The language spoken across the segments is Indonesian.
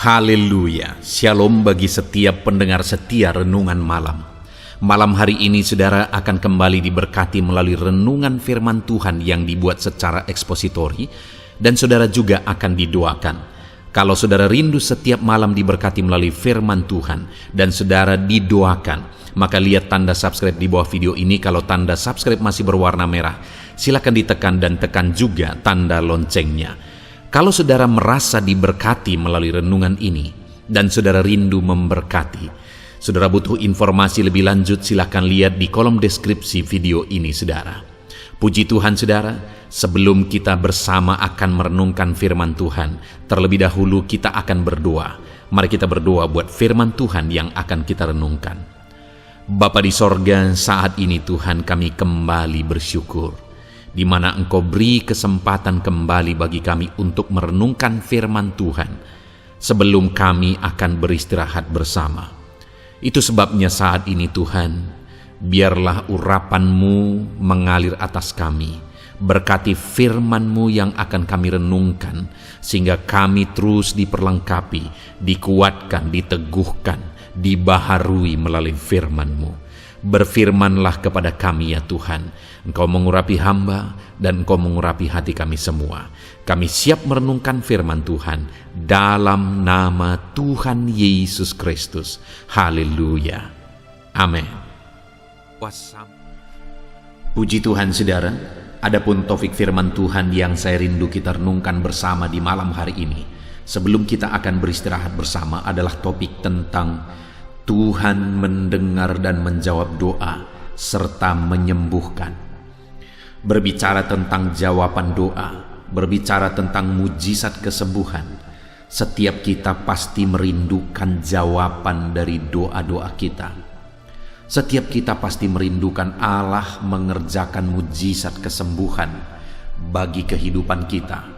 Haleluya, shalom bagi setiap pendengar setia renungan malam. Malam hari ini saudara akan kembali diberkati melalui renungan firman Tuhan yang dibuat secara ekspositori, dan saudara juga akan didoakan. Kalau saudara rindu setiap malam diberkati melalui firman Tuhan dan saudara didoakan, maka lihat tanda subscribe di bawah video ini. Kalau tanda subscribe masih berwarna merah, silakan ditekan dan tekan juga tanda loncengnya. Kalau saudara merasa diberkati melalui renungan ini dan saudara rindu memberkati, saudara butuh informasi lebih lanjut, silakan lihat di kolom deskripsi video ini saudara. Puji Tuhan saudara, sebelum kita bersama akan merenungkan firman Tuhan, terlebih dahulu kita akan berdoa. Mari kita berdoa buat firman Tuhan yang akan kita renungkan. Bapa di sorga, saat ini Tuhan kami kembali bersyukur, di mana Engkau beri kesempatan kembali bagi kami untuk merenungkan firman Tuhan sebelum kami akan beristirahat bersama. Itu sebabnya saat ini Tuhan, biarlah urapan-Mu mengalir atas kami. Berkati firman-Mu yang akan kami renungkan, sehingga kami terus diperlengkapi, dikuatkan, diteguhkan, dibaharui melalui firman-Mu. Berfirmanlah kepada kami ya Tuhan, Engkau mengurapi hamba dan Engkau mengurapi hati kami semua. Kami siap merenungkan firman Tuhan dalam nama Tuhan Yesus Kristus. Haleluya. Amin. Puji Tuhan saudara, adapun topik firman Tuhan yang saya rindu kita renungkan bersama di malam hari ini, sebelum kita akan beristirahat bersama, adalah topik tentang Tuhan mendengar dan menjawab doa serta menyembuhkan. Berbicara tentang jawaban doa, berbicara tentang mujizat kesembuhan, setiap kita pasti merindukan jawaban dari doa-doa kita. Setiap kita pasti merindukan Allah mengerjakan mujizat kesembuhan bagi kehidupan kita.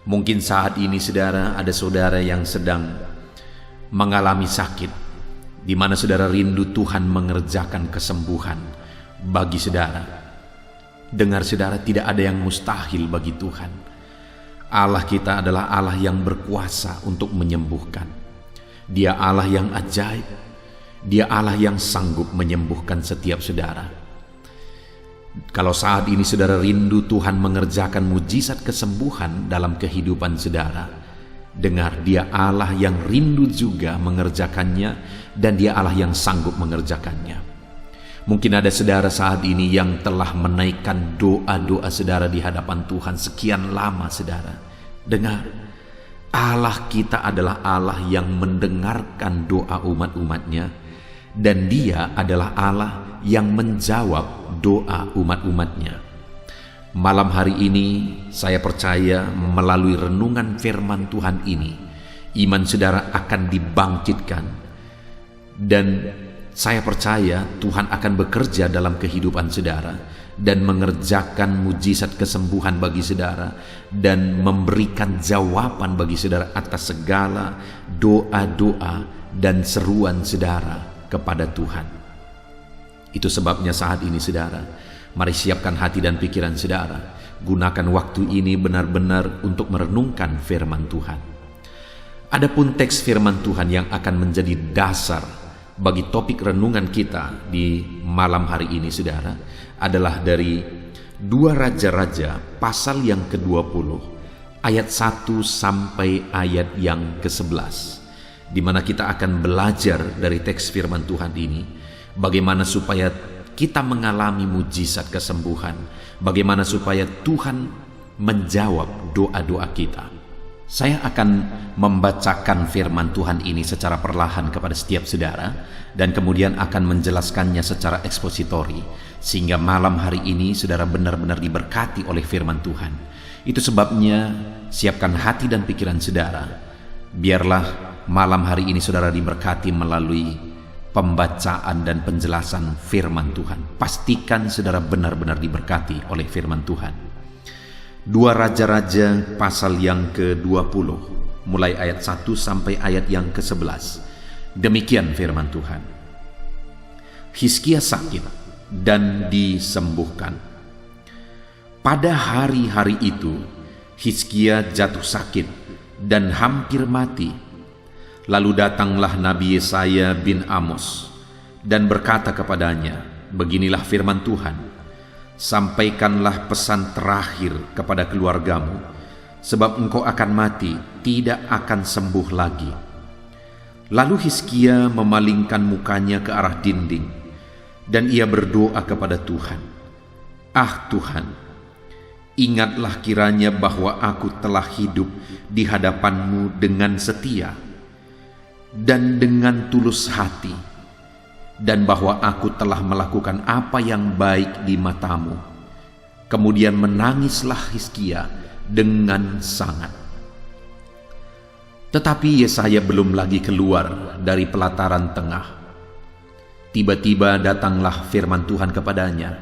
Mungkin saat ini saudara, ada saudara yang sedang mengalami sakit, di mana saudara rindu Tuhan mengerjakan kesembuhan bagi saudara. Dengar saudara, tidak ada yang mustahil bagi Tuhan. Allah kita adalah Allah yang berkuasa untuk menyembuhkan. Dia Allah yang ajaib. Dia Allah yang sanggup menyembuhkan setiap saudara. Kalau saat ini saudara rindu Tuhan mengerjakan mujizat kesembuhan dalam kehidupan saudara, dengar, Dia Allah yang rindu juga mengerjakannya, dan Dia Allah yang sanggup mengerjakannya. Mungkin ada saudara saat ini yang telah menaikkan doa-doa saudara di hadapan Tuhan sekian lama saudara. Dengar, Allah kita adalah Allah yang mendengarkan doa umat-umatnya, dan Dia adalah Allah yang menjawab doa umat-umatnya. Malam hari ini saya percaya melalui renungan firman Tuhan ini, iman saudara akan dibangkitkan, dan saya percaya Tuhan akan bekerja dalam kehidupan saudara dan mengerjakan mujizat kesembuhan bagi saudara dan memberikan jawaban bagi saudara atas segala doa-doa dan seruan saudara kepada Tuhan. Itu sebabnya saat ini saudara, mari siapkan hati dan pikiran saudara. Gunakan waktu ini benar-benar untuk merenungkan firman Tuhan. Adapun teks firman Tuhan yang akan menjadi dasar bagi topik renungan kita di malam hari ini saudara, adalah dari 2 Raja-Raja pasal yang ke-20 ayat 1 sampai ayat yang ke-11, di mana kita akan belajar dari teks firman Tuhan ini bagaimana supaya kita mengalami mujizat kesembuhan, bagaimana supaya Tuhan menjawab doa-doa kita. Saya akan membacakan firman Tuhan ini secara perlahan kepada setiap saudara, dan kemudian akan menjelaskannya secara ekspositori, sehingga malam hari ini saudara benar-benar diberkati oleh firman Tuhan. Itu sebabnya siapkan hati dan pikiran saudara. Biarlah malam hari ini saudara diberkati melalui pembacaan dan penjelasan firman Tuhan. Pastikan saudara benar-benar diberkati oleh firman Tuhan. 2 Raja-Raja pasal yang ke-20 mulai ayat 1 sampai ayat yang ke-11. Demikian firman Tuhan. Hizkia sakit dan disembuhkan. Pada hari-hari itu Hizkia jatuh sakit dan hampir mati Lalu datanglah Nabi Yesaya bin Amos dan berkata kepadanya, "Beginilah firman Tuhan, sampaikanlah pesan terakhir kepada keluargamu, sebab engkau akan mati, tidak akan sembuh lagi." Lalu Hizkia memalingkan mukanya ke arah dinding, dan ia berdoa kepada Tuhan, "Ah Tuhan, ingatlah kiranya bahwa aku telah hidup di hadapan-Mu dengan setia dan dengan tulus hati, dan bahwa aku telah melakukan apa yang baik di mata-Mu." Kemudian menangislah Hizkia dengan sangat. Tetapi Yesaya belum lagi keluar dari pelataran tengah. Tiba-tiba datanglah firman Tuhan kepadanya,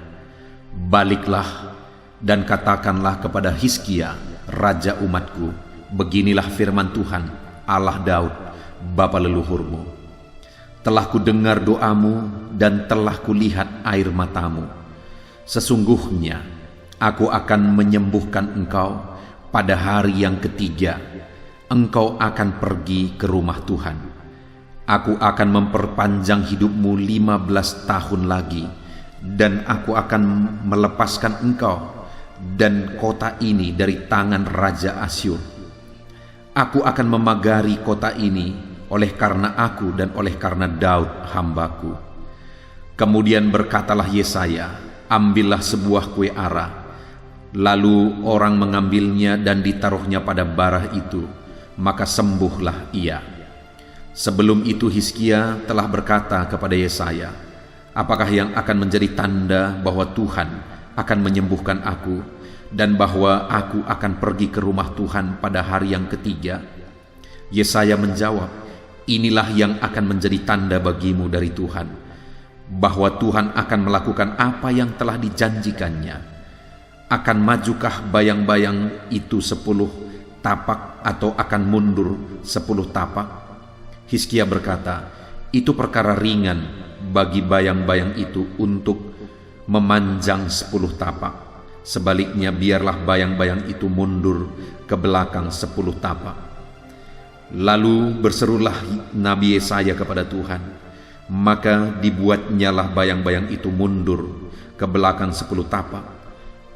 "Baliklah dan katakanlah kepada Hizkia, raja umatku, beginilah firman Tuhan, Allah Daud, bapa leluhurmu. Telah kudengar doamu dan telah kulihat air matamu. Sesungguhnya aku akan menyembuhkan engkau pada hari yang ketiga. Engkau akan pergi ke rumah Tuhan. Aku akan memperpanjang hidupmu 15 tahun lagi, dan aku akan melepaskan engkau dan kota ini dari tangan Raja Asyur. Aku akan memagari kota ini oleh karena aku dan oleh karena Daud hambaku." Kemudian berkatalah Yesaya, "Ambillah sebuah kue ara." Lalu orang mengambilnya dan ditaruhnya pada bara itu, maka sembuhlah ia. Sebelum itu Hizkia telah berkata kepada Yesaya, "Apakah yang akan menjadi tanda bahwa Tuhan akan menyembuhkan aku dan bahwa aku akan pergi ke rumah Tuhan pada hari yang ketiga?" Yesaya menjawab, "Inilah yang akan menjadi tanda bagimu dari Tuhan, bahwa Tuhan akan melakukan apa yang telah dijanjikannya. Akan majukah bayang-bayang itu 10 tapak atau akan mundur 10 tapak?" Hizkia berkata, "Itu perkara ringan bagi bayang-bayang itu untuk memanjang 10 tapak. Sebaliknya biarlah bayang-bayang itu mundur ke belakang 10 tapak." Lalu berserulah Nabi Yesaya kepada Tuhan, maka dibuatnyalah bayang-bayang itu mundur ke belakang 10 tapak,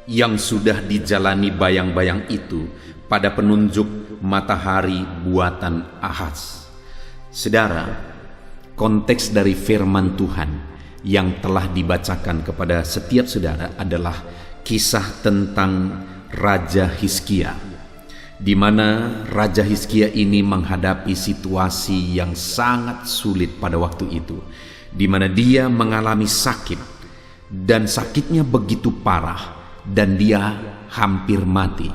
yang sudah dijalani bayang-bayang itu pada penunjuk matahari buatan Ahaz. Saudara, konteks dari firman Tuhan yang telah dibacakan kepada setiap saudara adalah kisah tentang Raja Hizkia, di mana Raja Hizkia ini menghadapi situasi yang sangat sulit pada waktu itu, di mana dia mengalami sakit, dan sakitnya begitu parah, dan dia hampir mati.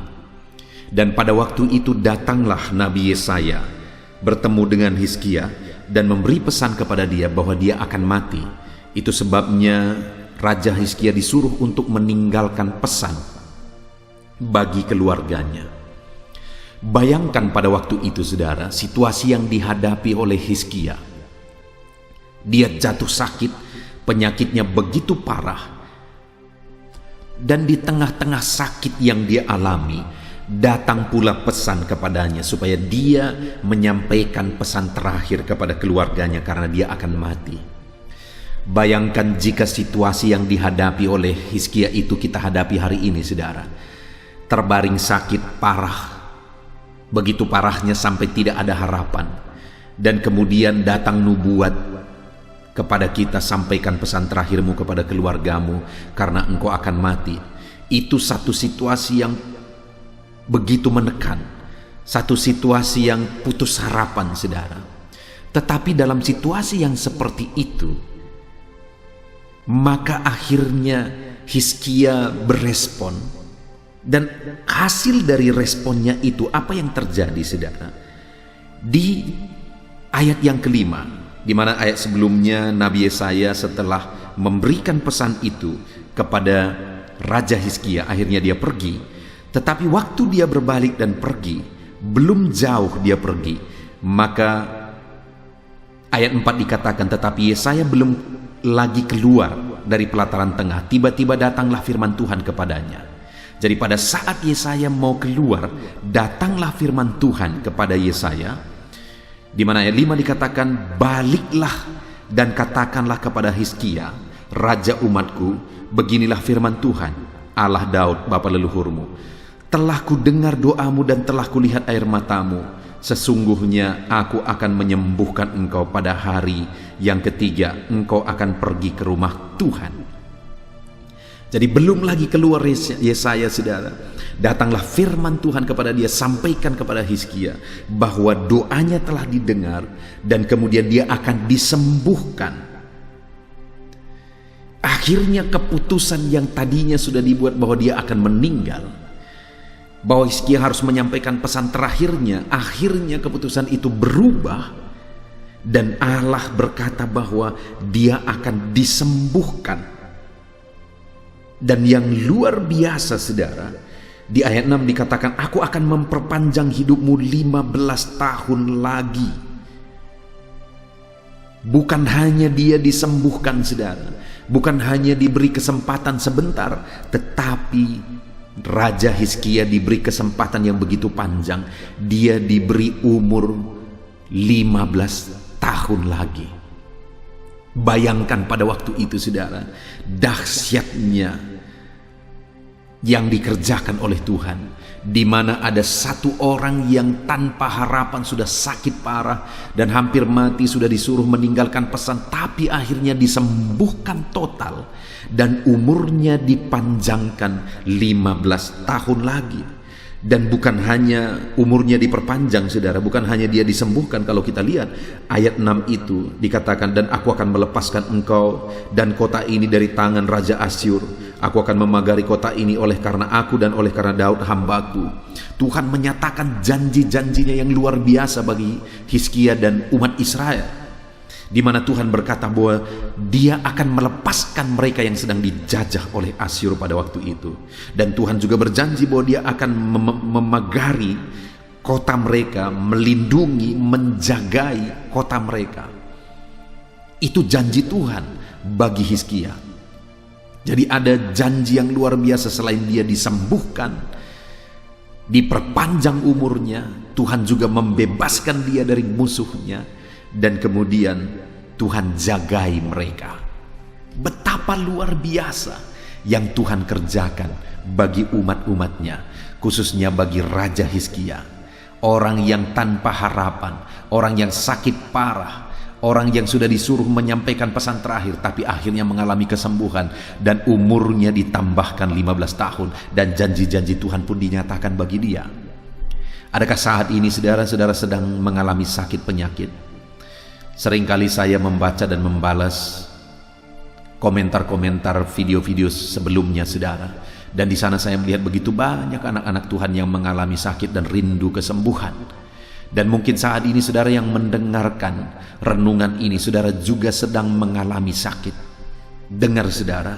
Dan pada waktu itu datanglah Nabi Yesaya bertemu dengan Hizkia dan memberi pesan kepada dia bahwa dia akan mati. Itu sebabnya Raja Hizkia disuruh untuk meninggalkan pesan bagi keluarganya. Bayangkan pada waktu itu saudara, situasi yang dihadapi oleh Hizkia. Dia jatuh sakit, penyakitnya begitu parah, dan di tengah-tengah sakit yang dia alami, datang pula pesan kepadanya supaya dia menyampaikan pesan terakhir kepada keluarganya karena dia akan mati. Bayangkan jika situasi yang dihadapi oleh Hizkia itu kita hadapi hari ini saudara. Terbaring sakit parah, begitu parahnya sampai tidak ada harapan. Dan kemudian datang nubuat kepada kita, "Sampaikan pesan terakhirmu kepada keluargamu karena engkau akan mati." Itu satu situasi yang begitu menekan, satu situasi yang putus harapan saudara. Tetapi dalam situasi yang seperti itu, maka akhirnya Hizkia berespon, dan hasil dari responnya itu apa yang terjadi saudara? Di ayat yang kelima, di mana ayat sebelumnya Nabi Yesaya setelah memberikan pesan itu kepada Raja Hizkia, akhirnya dia pergi. Tetapi waktu dia berbalik dan pergi, belum jauh dia pergi, maka ayat 4 dikatakan, "Tetapi Yesaya belum lagi keluar dari pelataran tengah, tiba-tiba datanglah firman Tuhan kepadanya." Jadi pada saat Yesaya mau keluar, datanglah firman Tuhan kepada Yesaya, Di mana ayat 5 dikatakan, baliklah dan katakanlah kepada Hizkia, raja umatku, beginilah firman Tuhan, Allah Daud bapa leluhurmu. Telah ku dengar doamu dan telah kulihat air matamu. Sesungguhnya aku akan menyembuhkan engkau pada hari yang ketiga. Engkau akan pergi ke rumah Tuhan. Jadi belum lagi keluar Yesaya, saudara, datanglah firman Tuhan kepada dia, sampaikan kepada Hizkia bahwa doanya telah didengar dan kemudian dia akan disembuhkan. Akhirnya keputusan yang tadinya sudah dibuat bahwa dia akan meninggal, bahwa Hizkia harus menyampaikan pesan terakhirnya, akhirnya keputusan itu berubah dan Allah berkata bahwa dia akan disembuhkan. Dan yang luar biasa, saudara, di ayat 6 dikatakan, aku akan memperpanjang hidupmu 15 tahun lagi. Bukan hanya dia disembuhkan, saudara, bukan hanya diberi kesempatan sebentar, tetapi Raja Hizkia diberi kesempatan yang begitu panjang. Dia diberi umur 15 tahun lagi. Bayangkan pada waktu itu, saudara, dahsyatnya yang dikerjakan oleh Tuhan, di mana ada satu orang yang tanpa harapan sudah sakit parah dan hampir mati, sudah disuruh meninggalkan pesan, tapi akhirnya disembuhkan total dan umurnya dipanjangkan 15 tahun lagi. Dan bukan hanya umurnya diperpanjang, saudara, bukan hanya dia disembuhkan. Kalau kita lihat ayat 6 itu dikatakan, dan aku akan melepaskan engkau dan kota ini dari tangan Raja Asyur. Aku akan memagari kota ini oleh karena aku dan oleh karena Daud hambaku. Tuhan menyatakan janji-janjinya yang luar biasa bagi Hizkia dan umat Israel, di mana Tuhan berkata bahwa dia akan melepaskan mereka yang sedang dijajah oleh Asyur pada waktu itu. Dan Tuhan juga berjanji bahwa dia akan memagari kota mereka, melindungi, menjagai kota mereka. Itu janji Tuhan bagi Hizkia. Jadi ada janji yang luar biasa. Selain dia disembuhkan, diperpanjang umurnya, Tuhan juga membebaskan dia dari musuhnya. Dan kemudian Tuhan jagai mereka. Betapa luar biasa yang Tuhan kerjakan bagi umat-umatnya, khususnya bagi Raja Hizkia. Orang yang tanpa harapan, orang yang sakit parah, orang yang sudah disuruh menyampaikan pesan terakhir, tapi akhirnya mengalami kesembuhan dan umurnya ditambahkan 15 tahun dan janji-janji Tuhan pun dinyatakan bagi dia. Adakah saat ini saudara-saudara sedang mengalami sakit penyakit? Seringkali saya membaca dan membalas komentar-komentar video-video sebelumnya, saudara. Dan di sana saya melihat begitu banyak anak-anak Tuhan yang mengalami sakit dan rindu kesembuhan. Dan mungkin saat ini saudara yang mendengarkan renungan ini, saudara juga sedang mengalami sakit. Dengar saudara,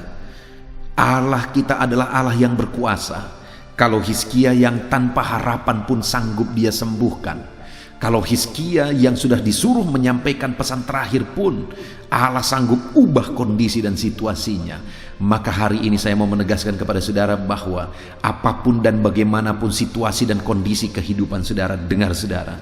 Allah kita adalah Allah yang berkuasa. Kalau Hizkia yang tanpa harapan pun sanggup dia sembuhkan. Kalau Hizkia yang sudah disuruh menyampaikan pesan terakhir pun Allah sanggup ubah kondisi dan situasinya. Maka hari ini saya mau menegaskan kepada saudara bahwa apapun dan bagaimanapun situasi dan kondisi kehidupan saudara, dengar saudara,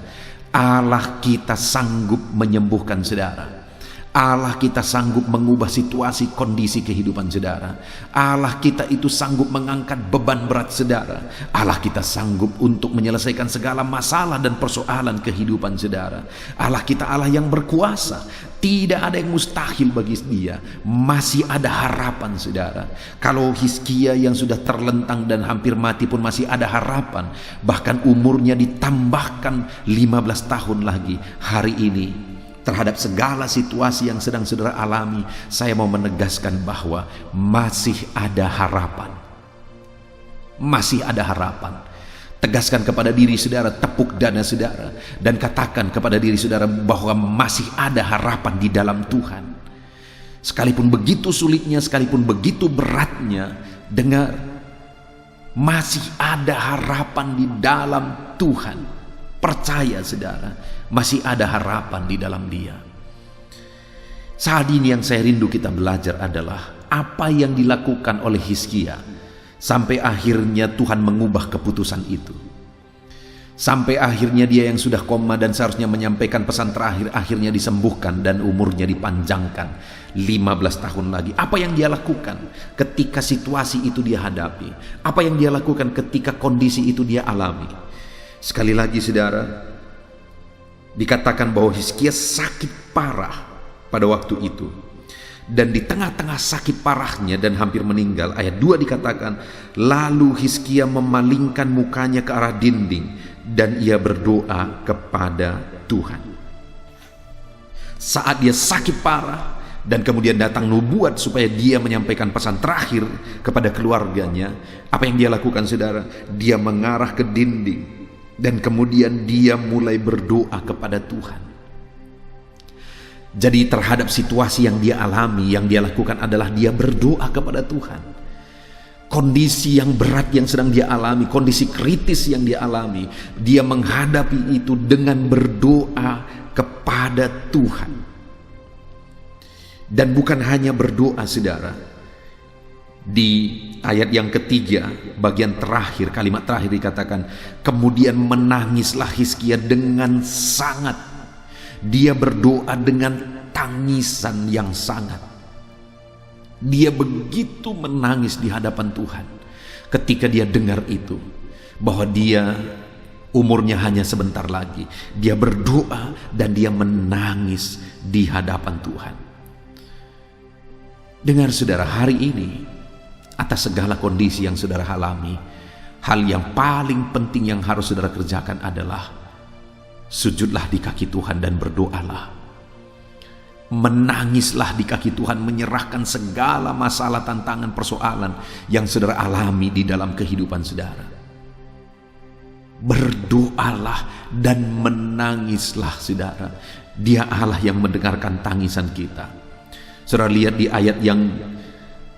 Allah kita sanggup menyembuhkan saudara. Allah kita sanggup mengubah situasi kondisi kehidupan saudara. Allah kita itu sanggup mengangkat beban berat saudara. Allah kita sanggup untuk menyelesaikan segala masalah dan persoalan kehidupan saudara. Allah kita Allah yang berkuasa. Tidak ada yang mustahil bagi dia. Masih ada harapan saudara. Kalau Hizkia yang sudah terlentang dan hampir mati pun masih ada harapan. Bahkan umurnya ditambahkan 15 tahun lagi. Hari ini terhadap segala situasi yang sedang saudara alami, saya mau menegaskan bahwa masih ada harapan. Masih ada harapan. Tegaskan kepada diri saudara, tepuk dada saudara, dan katakan kepada diri saudara bahwa masih ada harapan di dalam Tuhan. Sekalipun begitu sulitnya, sekalipun begitu beratnya, dengar, masih ada harapan di dalam Tuhan. Percaya saudara, masih ada harapan di dalam Dia. Saat ini yang saya rindu kita belajar adalah apa yang dilakukan oleh Hizkia sampai akhirnya Tuhan mengubah keputusan itu. Sampai akhirnya dia yang sudah koma dan seharusnya menyampaikan pesan terakhir, akhirnya disembuhkan dan umurnya dipanjangkan 15 tahun lagi. Apa yang dia lakukan ketika situasi itu dia hadapi? Apa yang dia lakukan ketika kondisi itu dia alami? Sekali lagi saudara, dikatakan bahwa Hizkia sakit parah pada waktu itu. Dan di tengah-tengah sakit parahnya dan hampir meninggal, ayat 2 dikatakan, lalu Hizkia memalingkan mukanya ke arah dinding dan ia berdoa kepada Tuhan. Saat dia sakit parah dan kemudian datang nubuat supaya dia menyampaikan pesan terakhir kepada keluarganya, apa yang dia lakukan saudara? Dia mengarah ke dinding dan kemudian dia mulai berdoa kepada Tuhan. Jadi terhadap situasi yang dia alami, yang dia lakukan adalah dia berdoa kepada Tuhan. Kondisi yang berat yang sedang dia alami, kondisi kritis yang dia alami, dia menghadapi itu dengan berdoa kepada Tuhan. Dan bukan hanya berdoa saudara. Di ayat yang ketiga, bagian terakhir, kalimat terakhir dikatakan, kemudian menangislah Hizkia dengan sangat. Dia berdoa dengan tangisan yang sangat. Dia begitu menangis di hadapan Tuhan ketika dia dengar itu, bahwa dia umurnya hanya sebentar lagi. Dia berdoa dan dia menangis di hadapan Tuhan. Dengar saudara, hari ini atas segala kondisi yang saudara alami, hal yang paling penting yang harus saudara kerjakan adalah sujudlah di kaki Tuhan dan berdoalah. Menangislah di kaki Tuhan, menyerahkan segala masalah, tantangan, persoalan yang saudara alami di dalam kehidupan saudara. Berdoalah dan menangislah saudara. Dia Allah yang mendengarkan tangisan kita. Saudara lihat di ayat yang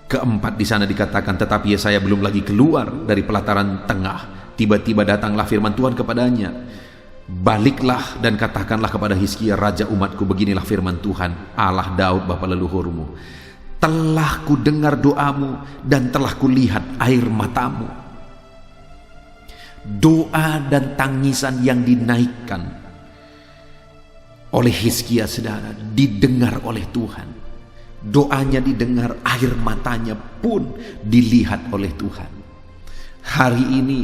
keempat di sana dikatakan, tetapi Yesaya belum lagi keluar dari pelataran tengah, tiba-tiba datanglah firman Tuhan kepadanya. Baliklah dan katakanlah kepada Hizkia raja umatku, beginilah firman Tuhan Allah Daud bapa leluhurmu, telah ku dengar doamu dan telah ku lihat air matamu. Doa dan tangisan yang dinaikkan oleh Hizkia saudara didengar oleh Tuhan. Doanya didengar, air matanya pun dilihat oleh Tuhan. Hari ini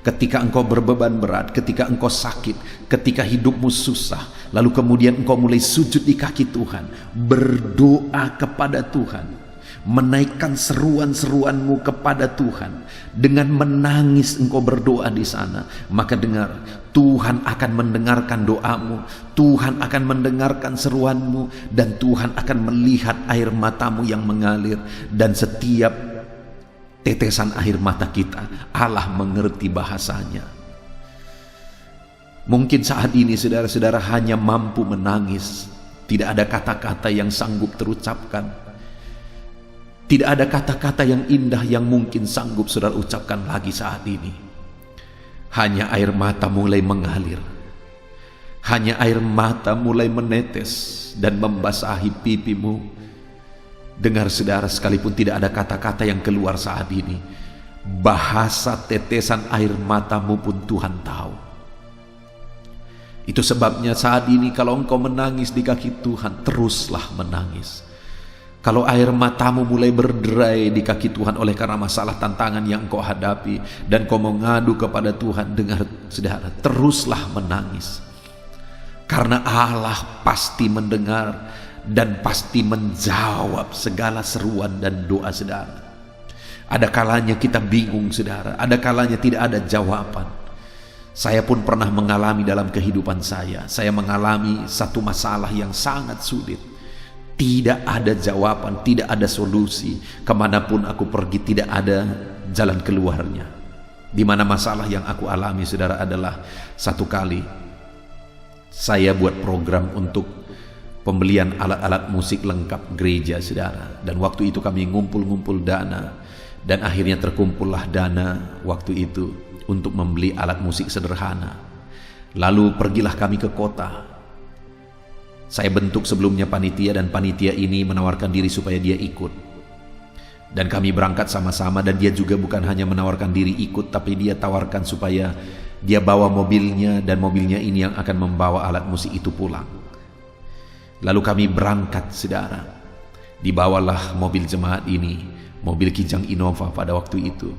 ketika engkau berbeban berat, ketika engkau sakit, ketika hidupmu susah, lalu kemudian engkau mulai sujud di kaki Tuhan, berdoa kepada Tuhan, menaikkan seruan-seruanmu kepada Tuhan, dengan menangis engkau berdoa di sana, maka dengar, Tuhan akan mendengarkan doamu, Tuhan akan mendengarkan seruanmu, dan Tuhan akan melihat air matamu yang mengalir, dan setiap tetesan air mata kita, Allah mengerti bahasanya. Mungkin saat ini saudara-saudara hanya mampu menangis. Tidak ada kata-kata yang sanggup terucapkan. Tidak ada kata-kata yang indah yang mungkin sanggup saudara ucapkan lagi saat ini. Hanya air mata mulai mengalir. Hanya air mata mulai menetes dan membasahi pipimu. Dengar saudara, sekalipun tidak ada kata-kata yang keluar saat ini, bahasa tetesan air matamu pun Tuhan tahu. Itu sebabnya saat ini kalau engkau menangis di kaki Tuhan, teruslah menangis. Kalau air matamu mulai berderai di kaki Tuhan oleh karena masalah tantangan yang engkau hadapi, dan kau mengadu kepada Tuhan, dengar saudara, teruslah menangis. Karena Allah pasti mendengar dan pasti menjawab segala seruan dan doa saudara. Ada kalanya kita bingung saudara, ada kalanya tidak ada jawaban. Saya pun pernah mengalami dalam kehidupan saya mengalami satu masalah yang sangat sulit. Tidak ada jawaban, tidak ada solusi. Kemanapun aku pergi tidak ada jalan keluarnya. Di mana masalah yang aku alami saudara adalah, satu kali saya buat program untuk pembelian alat-alat musik lengkap gereja saudara, dan waktu itu kami ngumpul-ngumpul dana, dan akhirnya terkumpullah dana waktu itu untuk membeli alat musik sederhana. Lalu pergilah kami ke kota. Saya bentuk sebelumnya panitia, dan panitia ini menawarkan diri supaya dia ikut, dan kami berangkat sama-sama. Dan dia juga bukan hanya menawarkan diri ikut, tapi dia tawarkan supaya Dia bawa mobilnya dan mobilnya ini yang akan membawa alat musik itu pulang. Lalu kami berangkat, saudara. Dibawalah mobil jemaat ini, mobil Kijang Innova pada waktu itu.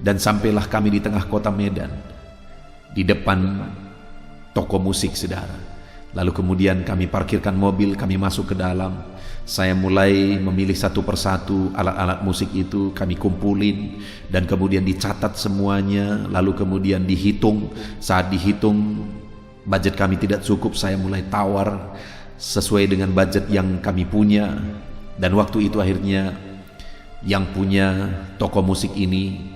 Dan sampailah kami di tengah kota Medan, di depan toko musik, saudara. Lalu kemudian kami parkirkan mobil, kami masuk ke dalam. Saya mulai memilih satu persatu alat-alat musik itu, kami kumpulin dan kemudian dicatat semuanya. Lalu kemudian dihitung. Saat dihitung budget kami tidak cukup, saya mulai tawar sesuai dengan budget yang kami punya. Dan waktu itu akhirnya yang punya toko musik ini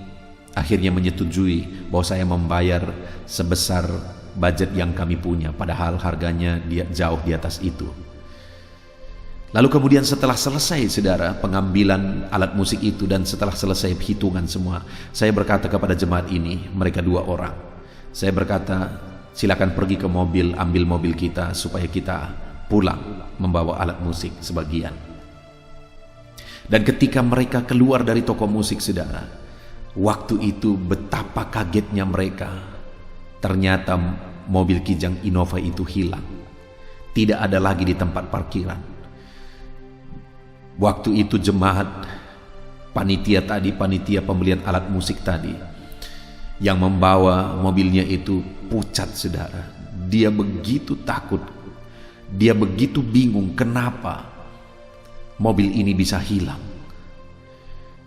akhirnya menyetujui bahwa saya membayar sebesar budget yang kami punya, padahal harganya dia jauh di atas itu. Lalu kemudian setelah selesai, saudara, pengambilan alat musik itu dan setelah selesai hitungan semua, saya berkata kepada jemaat ini, mereka 2 orang. Saya berkata, silakan pergi ke mobil, ambil mobil kita supaya kita pulang membawa alat musik sebagian. Dan ketika mereka keluar dari toko musik, saudara, waktu itu betapa kagetnya mereka. Ternyata mobil Kijang Innova itu hilang. Tidak ada lagi di tempat parkiran. Waktu itu jemaat, panitia pembelian alat musik tadi, yang membawa mobilnya itu pucat, saudara. Dia begitu takut, dia begitu bingung kenapa mobil ini bisa hilang.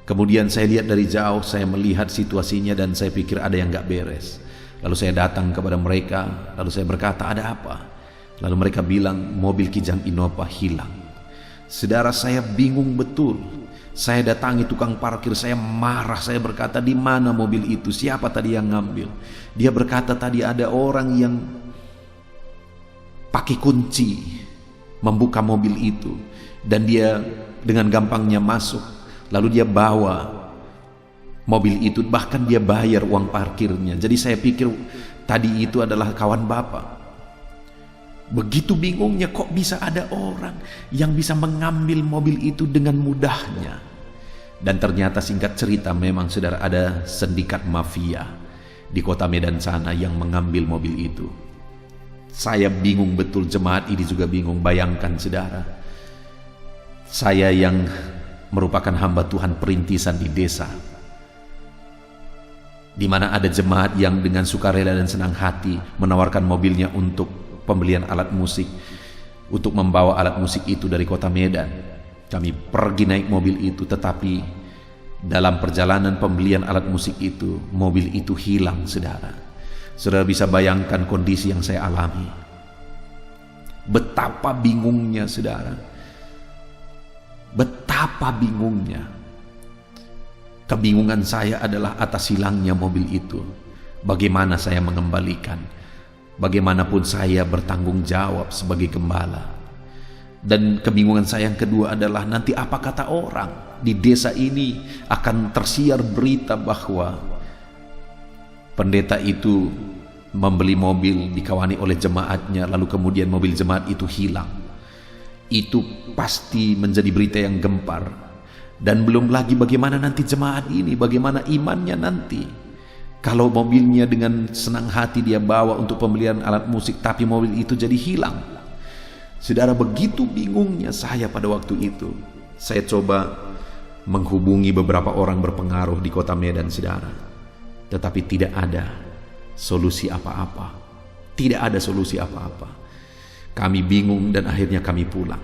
Kemudian saya lihat dari jauh, saya melihat situasinya dan saya pikir ada yang gak beres. Lalu saya datang kepada mereka, lalu saya berkata, ada apa? Lalu mereka bilang, mobil Kijang Innova hilang. Saudara, saya bingung betul. Saya datangi tukang parkir, saya marah, saya berkata, di mana mobil itu? Siapa tadi yang ngambil? Dia berkata, tadi ada orang yang pakai kunci membuka mobil itu dan dia dengan gampangnya masuk. Lalu dia bawa mobil itu, bahkan dia bayar uang parkirnya. Jadi saya pikir tadi itu adalah kawan Bapak. Begitu bingungnya, kok bisa ada orang yang bisa mengambil mobil itu dengan mudahnya. Dan ternyata singkat cerita, memang saudara, ada sindikat mafia di kota Medan sana yang mengambil mobil itu. Saya bingung betul, jemaat ini juga bingung. Bayangkan saudara, saya yang merupakan hamba Tuhan perintisan di desa, di mana ada jemaat yang dengan sukarela dan senang hati menawarkan mobilnya untuk pembelian alat musik, untuk membawa alat musik itu dari kota Medan. Kami pergi naik mobil itu, tetapi dalam perjalanan pembelian alat musik itu, mobil itu hilang, saudara. Saudara bisa bayangkan kondisi yang saya alami. Betapa bingungnya, saudara. Betapa bingungnya. Kebingungan saya adalah atas hilangnya mobil itu. Bagaimana saya mengembalikan? Bagaimanapun saya bertanggung jawab sebagai gembala. Dan kebingungan saya yang kedua adalah, nanti apa kata orang di desa ini? Akan tersiar berita bahwa pendeta itu membeli mobil dikawani oleh jemaatnya, lalu kemudian mobil jemaat itu hilang. Itu pasti menjadi berita yang gempar. Dan belum lagi bagaimana nanti jemaat ini, bagaimana imannya nanti. Kalau mobilnya dengan senang hati dia bawa untuk pembelian alat musik, tapi mobil itu jadi hilang. Saudara, begitu bingungnya saya pada waktu itu. Saya coba menghubungi beberapa orang berpengaruh di kota Medan, saudara. Tetapi tidak ada solusi apa-apa. Tidak ada solusi apa-apa. Kami bingung dan akhirnya kami pulang.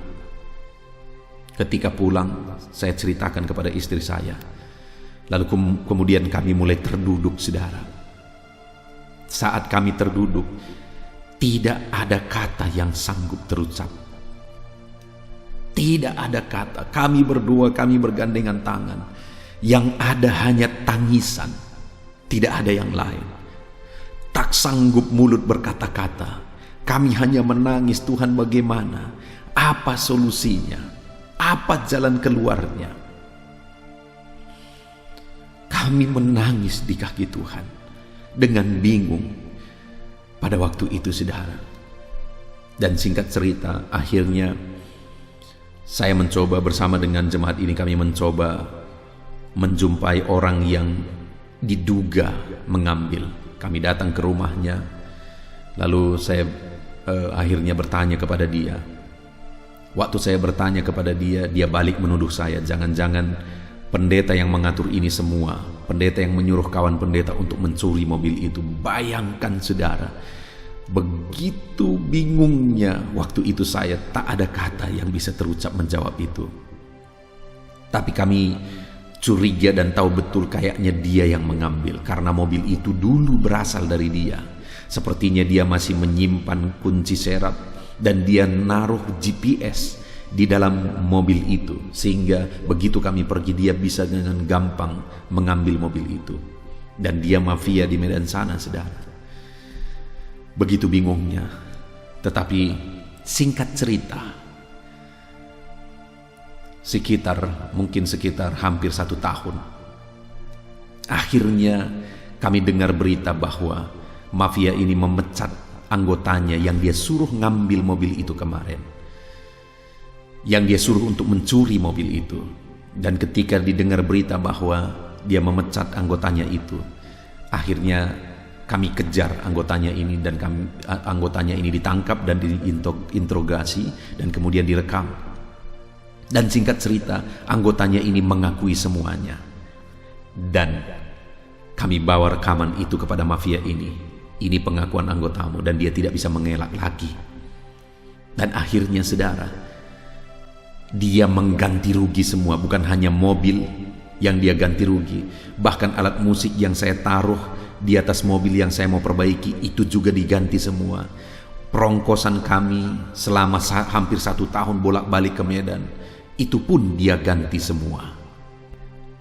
Ketika pulang, saya ceritakan kepada istri saya. Lalu kemudian kami mulai terduduk, saudara. Saat kami terduduk, tidak ada kata yang sanggup terucap. Tidak ada kata. Kami berdua, kami bergandengan tangan. Yang ada hanya tangisan. Tidak ada yang lain. Tak sanggup mulut berkata-kata. Kami hanya menangis, Tuhan bagaimana? Apa solusinya? Apa jalan keluarnya? Kami menangis di kaki Tuhan dengan bingung pada waktu itu, saudara. Dan singkat cerita, akhirnya saya mencoba bersama dengan jemaat ini, kami mencoba menjumpai orang yang diduga mengambil. Kami datang ke rumahnya, lalu saya akhirnya bertanya kepada dia. Waktu saya bertanya kepada dia, dia balik menuduh saya, jangan-jangan pendeta yang mengatur ini semua, pendeta yang menyuruh kawan pendeta untuk mencuri mobil itu. Bayangkan saudara, begitu bingungnya waktu itu saya, tak ada kata yang bisa terucap menjawab itu. Tapi kami curiga dan tahu betul kayaknya dia yang mengambil, karena mobil itu dulu berasal dari dia. Sepertinya dia masih menyimpan kunci serap dan dia naruh GPS di dalam mobil itu, sehingga begitu kami pergi dia bisa dengan gampang mengambil mobil itu. Dan dia mafia di Medan sana, saudara. Begitu bingungnya. Tetapi singkat cerita, mungkin sekitar hampir 1 tahun, akhirnya kami dengar berita bahwa mafia ini memecat anggotanya yang dia suruh ngambil mobil itu kemarin, yang dia suruh untuk mencuri mobil itu. Dan ketika didengar berita bahwa dia memecat anggotanya itu, akhirnya kami kejar anggotanya ini, dan anggotanya ini ditangkap dan diinterogasi dan kemudian direkam. Dan singkat cerita, anggotanya ini mengakui semuanya. Dan kami bawa rekaman itu kepada mafia ini. Ini pengakuan anggotamu, dan dia tidak bisa mengelak lagi. Dan akhirnya saudara, dia mengganti rugi semua. Bukan hanya mobil yang dia ganti rugi, bahkan alat musik yang saya taruh di atas mobil yang saya mau perbaiki itu juga diganti semua. Perongkosan kami selama hampir 1 tahun bolak-balik ke Medan, itu pun dia ganti semua.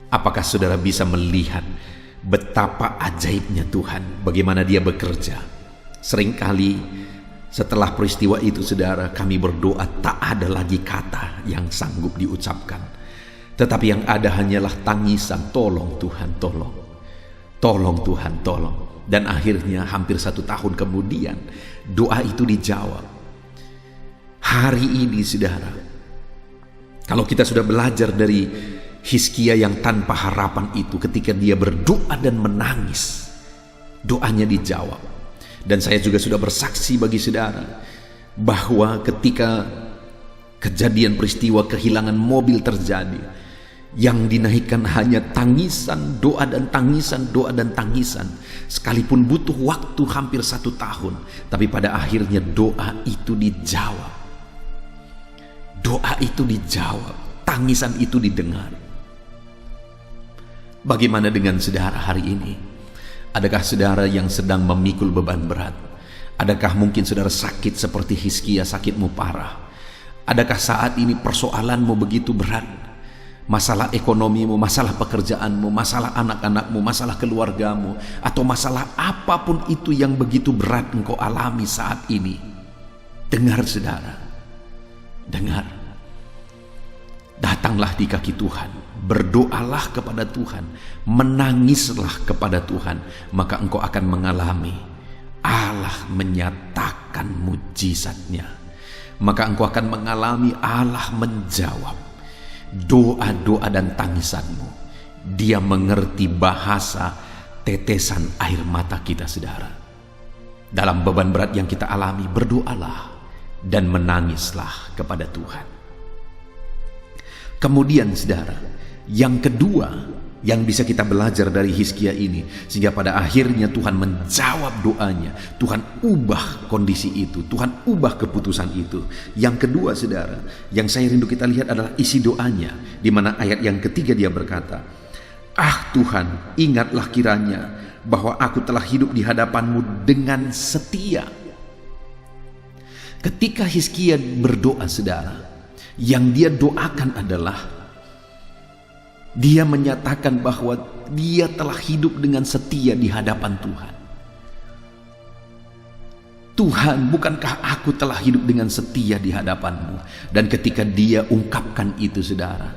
Apakah saudara bisa melihat betapa ajaibnya Tuhan, bagaimana dia bekerja? Seringkali setelah peristiwa itu saudara, kami berdoa tak ada lagi kata yang sanggup diucapkan, tetapi yang ada hanyalah tangisan, tolong Tuhan, tolong. Tolong Tuhan, tolong. Dan akhirnya hampir 1 tahun kemudian doa itu dijawab. Hari ini saudara, kalau kita sudah belajar dari Hizkia yang tanpa harapan itu, ketika dia berdoa dan menangis, doanya dijawab. Dan saya juga sudah bersaksi bagi saudara bahwa ketika kejadian peristiwa kehilangan mobil terjadi, yang dinaikkan hanya tangisan, doa dan tangisan, doa dan tangisan. Sekalipun butuh waktu hampir 1 tahun, tapi pada akhirnya doa itu dijawab. Doa itu dijawab, tangisan itu didengar. Bagaimana dengan saudara hari ini? Adakah saudara yang sedang memikul beban berat? Adakah mungkin saudara sakit seperti Hizkia, sakitmu parah? Adakah saat ini persoalanmu begitu berat? Masalah ekonomimu, masalah pekerjaanmu, masalah anak-anakmu, masalah keluargamu, atau masalah apapun itu yang begitu berat engkau alami saat ini. Dengar saudara, dengar. Datanglah di kaki Tuhan, berdoalah kepada Tuhan, menangislah kepada Tuhan, maka engkau akan mengalami Allah menyatakan mujizatnya. Maka engkau akan mengalami Allah menjawab doa-doa dan tangisanmu. Dia mengerti bahasa tetesan air mata kita saudara. Dalam beban berat yang kita alami, berdoalah dan menangislah kepada Tuhan. Kemudian saudara, yang kedua yang bisa kita belajar dari Hizkia ini, sehingga pada akhirnya Tuhan menjawab doanya, Tuhan ubah kondisi itu, Tuhan ubah keputusan itu. Yang kedua saudara, yang saya rindu kita lihat adalah isi doanya, di mana ayat yang ketiga dia berkata, "Ah Tuhan, ingatlah kiranya bahwa aku telah hidup di hadapan-Mu dengan setia." Ketika Hizkia berdoa saudara, yang dia doakan adalah dia menyatakan bahwa dia telah hidup dengan setia di hadapan Tuhan. Tuhan, bukankah aku telah hidup dengan setia di hadapan-Mu? Dan ketika dia ungkapkan itu saudara,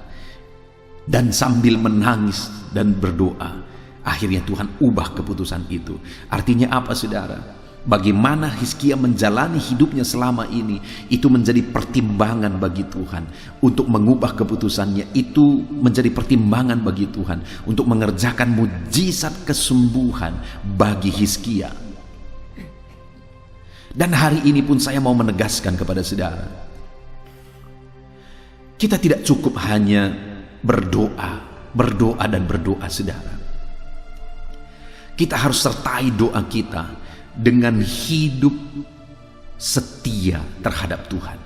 dan sambil menangis dan berdoa, akhirnya Tuhan ubah keputusan itu. Artinya apa saudara? Bagaimana Hizkia menjalani hidupnya selama ini, itu menjadi pertimbangan bagi Tuhan untuk mengubah keputusannya. Itu menjadi pertimbangan bagi Tuhan untuk mengerjakan mujizat kesembuhan bagi Hizkia. Dan hari ini pun saya mau menegaskan kepada saudara, kita tidak cukup hanya berdoa dan berdoa, saudara. Kita harus sertai doa kita dengan hidup setia terhadap Tuhan,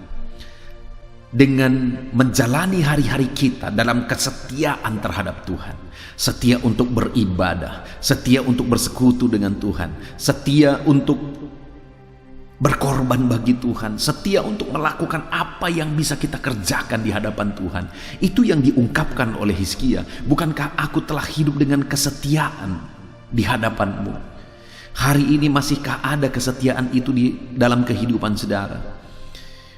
dengan menjalani hari-hari kita dalam kesetiaan terhadap Tuhan, setia untuk beribadah, setia untuk bersekutu dengan Tuhan, setia untuk berkorban bagi Tuhan, setia untuk melakukan apa yang bisa kita kerjakan di hadapan Tuhan. Itu yang diungkapkan oleh Hizkia. Bukankah aku telah hidup dengan kesetiaan di hadapanmu? Hari ini masihkah ada kesetiaan itu di dalam kehidupan saudara?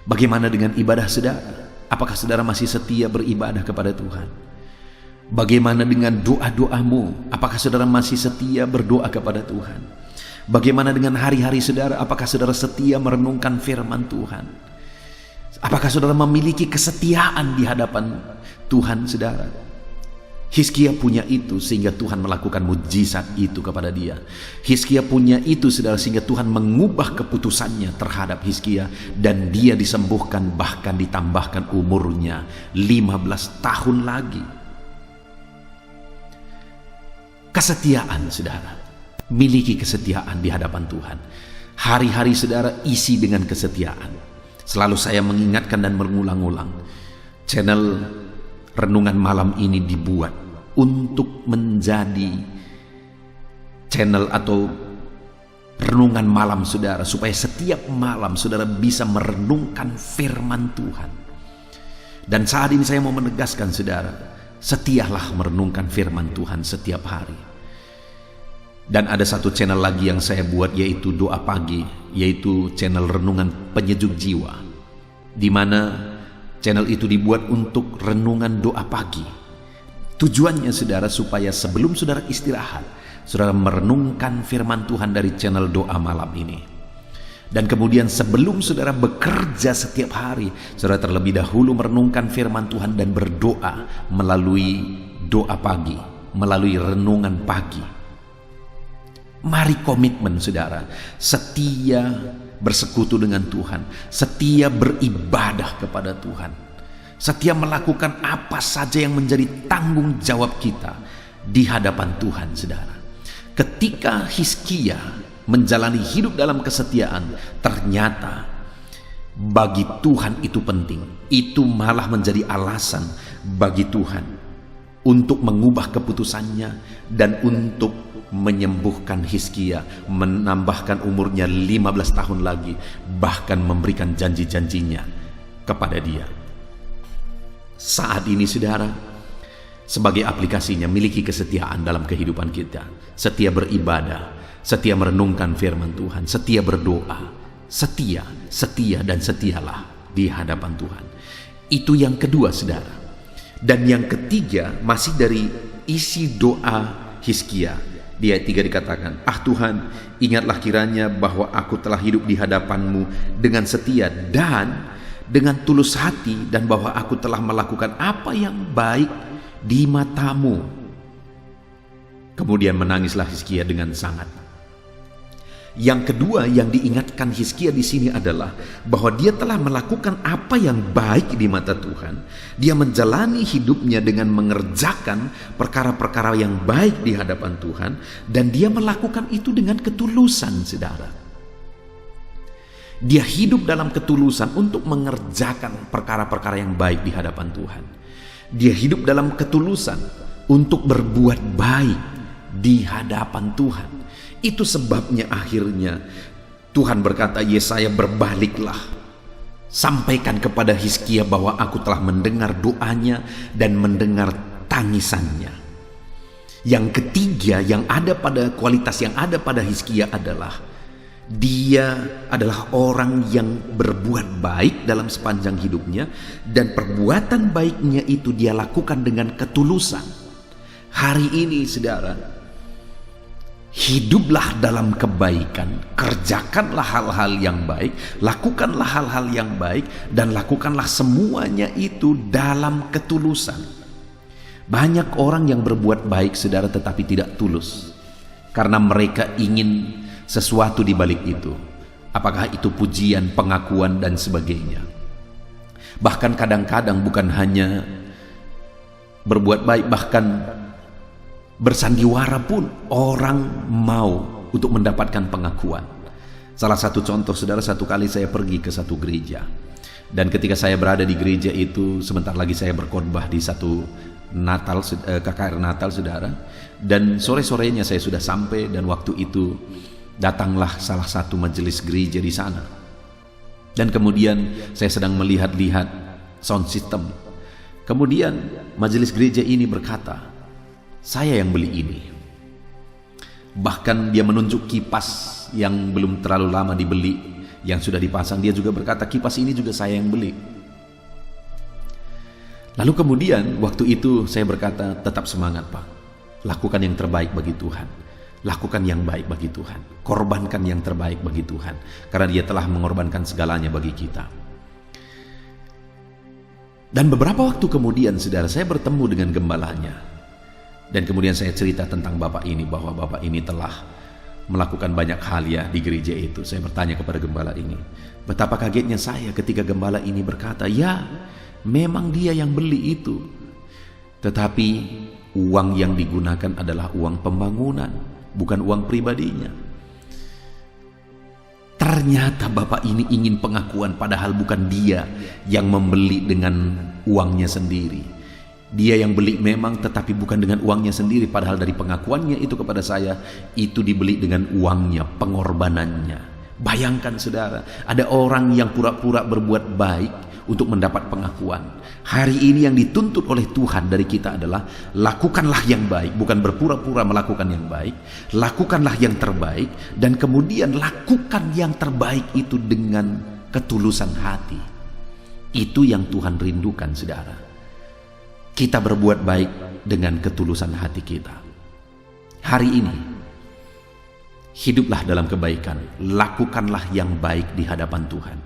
Bagaimana dengan ibadah saudara? Apakah saudara masih setia beribadah kepada Tuhan? Bagaimana dengan doa-doamu? Apakah saudara masih setia berdoa kepada Tuhan? Bagaimana dengan hari-hari saudara? Apakah saudara setia merenungkan firman Tuhan? Apakah saudara memiliki kesetiaan di hadapan Tuhan, saudara? Hizkia punya itu sehingga Tuhan melakukan mujizat itu kepada dia. Hizkia punya itu, saudara, sehingga Tuhan mengubah keputusannya terhadap Hizkia, dan dia disembuhkan, bahkan ditambahkan umurnya 15 tahun lagi. Kesetiaan, saudara. Miliki kesetiaan di hadapan Tuhan. Hari-hari saudara isi dengan kesetiaan. Selalu saya mengingatkan dan mengulang-ulang, channel renungan malam ini dibuat untuk menjadi channel atau renungan malam saudara, supaya setiap malam saudara bisa merenungkan firman Tuhan. Dan saat ini saya mau menegaskan saudara, setialah merenungkan firman Tuhan setiap hari. Dan ada satu channel lagi yang saya buat, yaitu doa pagi, yaitu channel renungan penyejuk jiwa, di mana channel itu dibuat untuk renungan doa pagi. Tujuannya saudara, supaya sebelum saudara istirahat, saudara merenungkan firman Tuhan dari channel doa malam ini. Dan kemudian sebelum saudara bekerja setiap hari, saudara terlebih dahulu merenungkan firman Tuhan dan berdoa melalui doa pagi, melalui renungan pagi. Mari komitmen saudara, setia bersekutu dengan Tuhan, setia beribadah kepada Tuhan, setia melakukan apa saja yang menjadi tanggung jawab kita di hadapan Tuhan, saudara. Ketika Hizkia menjalani hidup dalam kesetiaan, ternyata bagi Tuhan itu penting. Itu malah menjadi alasan bagi Tuhan untuk mengubah keputusannya dan untuk menyembuhkan Hizkia, menambahkan umurnya 15 tahun lagi, bahkan memberikan janji-janjinya kepada dia. Saat ini saudara, sebagai aplikasinya, miliki kesetiaan dalam kehidupan kita. Setia beribadah, setia merenungkan firman Tuhan, setia berdoa, setia dan setialah di hadapan Tuhan. Itu yang kedua saudara. Dan yang ketiga masih dari isi doa Hizkia. Di ayat 3 dikatakan, "Ah Tuhan, ingatlah kiranya bahwa aku telah hidup di hadapan-Mu dengan setia dan dengan tulus hati, dan bahwa aku telah melakukan apa yang baik di mata-Mu." Kemudian menangislah Hizkia dengan sangat. Yang kedua yang diingatkan Hizkia di sini adalah bahwa dia telah melakukan apa yang baik di mata Tuhan. Dia menjalani hidupnya dengan mengerjakan perkara-perkara yang baik di hadapan Tuhan, dan dia melakukan itu dengan ketulusan, saudara. Dia hidup dalam ketulusan untuk mengerjakan perkara-perkara yang baik di hadapan Tuhan. Dia hidup dalam ketulusan untuk berbuat baik di hadapan Tuhan. Itu sebabnya akhirnya Tuhan berkata, "Yesaya, berbaliklah, sampaikan kepada Hizkia bahwa aku telah mendengar doanya dan mendengar tangisannya." Yang ketiga yang ada pada kualitas yang ada pada Hizkia adalah dia adalah orang yang berbuat baik dalam sepanjang hidupnya, dan perbuatan baiknya itu dia lakukan dengan ketulusan. Hari ini saudara, Hiduplah dalam kebaikan, kerjakanlah hal-hal yang baik, lakukanlah hal-hal yang baik, dan lakukanlah semuanya itu dalam ketulusan. Banyak orang yang berbuat baik, saudara, tetapi tidak tulus, karena mereka ingin sesuatu di balik itu. Apakah itu pujian, pengakuan, dan sebagainya. Bahkan kadang-kadang bukan hanya berbuat baik, bahkan bersandiwara pun orang mau untuk mendapatkan pengakuan. Salah satu contoh, saudara, satu kali saya pergi ke satu gereja, dan ketika saya berada di gereja itu, sebentar lagi saya berkhotbah di satu Natal, KKR Natal, saudara, dan sore-sorenya saya sudah sampai, dan waktu itu datanglah salah satu majelis gereja di sana, dan kemudian saya sedang melihat-lihat sound system. Kemudian majelis gereja ini berkata, "Saya yang beli ini." Bahkan dia menunjuk kipas yang belum terlalu lama dibeli, yang sudah dipasang. Dia juga berkata, "Kipas ini juga saya yang beli." Lalu kemudian waktu itu saya berkata, "Tetap semangat, Pak. Lakukan yang terbaik bagi Tuhan. Lakukan yang baik bagi Tuhan. Korbankan yang terbaik bagi Tuhan. Karena Dia telah mengorbankan segalanya bagi kita." Dan beberapa waktu kemudian, saudara, saya bertemu dengan gembalanya. Dan kemudian saya cerita tentang bapak ini, bahwa bapak ini telah melakukan banyak hal ya di gereja itu. Saya bertanya kepada gembala ini. Betapa kagetnya saya ketika gembala ini berkata, "Ya, memang dia yang beli itu. Tetapi uang yang digunakan adalah uang pembangunan, bukan uang pribadinya." Ternyata bapak ini ingin pengakuan, padahal bukan dia yang membeli dengan uangnya sendiri. Dia yang beli memang, tetapi bukan dengan uangnya sendiri, padahal dari pengakuannya itu kepada saya, itu dibeli dengan uangnya, pengorbanannya. Bayangkan, saudara, ada orang yang pura-pura berbuat baik untuk mendapat pengakuan. Hari ini yang dituntut oleh Tuhan dari kita adalah lakukanlah yang baik, bukan berpura-pura melakukan yang baik. Lakukanlah yang terbaik, dan kemudian lakukan yang terbaik itu dengan ketulusan hati. Itu yang Tuhan rindukan, saudara. Kita berbuat baik dengan ketulusan hati kita. Hari ini, hiduplah dalam kebaikan, lakukanlah yang baik di hadapan Tuhan.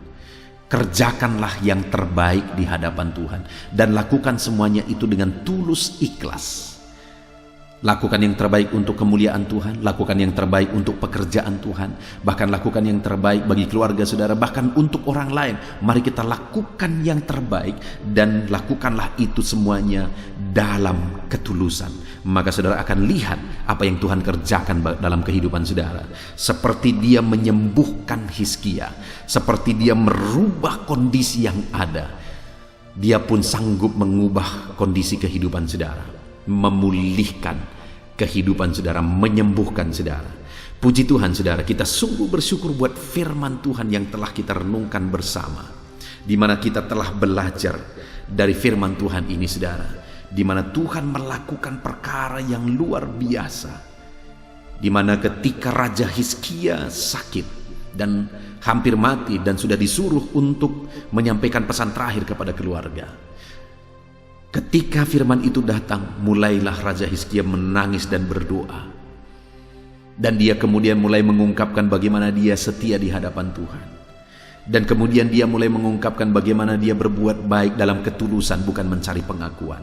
Kerjakanlah yang terbaik di hadapan Tuhan, dan lakukan semuanya itu dengan tulus ikhlas. Lakukan yang terbaik untuk kemuliaan Tuhan, lakukan yang terbaik untuk pekerjaan Tuhan, bahkan lakukan yang terbaik bagi keluarga saudara, bahkan untuk orang lain. Mari kita lakukan yang terbaik, dan lakukanlah itu semuanya dalam ketulusan. Maka saudara akan lihat apa yang Tuhan kerjakan dalam kehidupan saudara. Seperti Dia menyembuhkan Hizkia, seperti Dia merubah kondisi yang ada, Dia pun sanggup mengubah kondisi kehidupan saudara, memulihkan kehidupan saudara, menyembuhkan saudara. Puji Tuhan, saudara, kita sungguh bersyukur buat firman Tuhan yang telah kita renungkan bersama, di mana kita telah belajar dari firman Tuhan ini, saudara, di mana Tuhan melakukan perkara yang luar biasa, di mana ketika Raja Hizkia sakit dan hampir mati dan sudah disuruh untuk menyampaikan pesan terakhir kepada keluarga, ketika firman itu datang, mulailah Raja Hizkia menangis dan berdoa. Dan dia kemudian mulai mengungkapkan bagaimana dia setia di hadapan Tuhan. Dan kemudian dia mulai mengungkapkan bagaimana dia berbuat baik dalam ketulusan, bukan mencari pengakuan.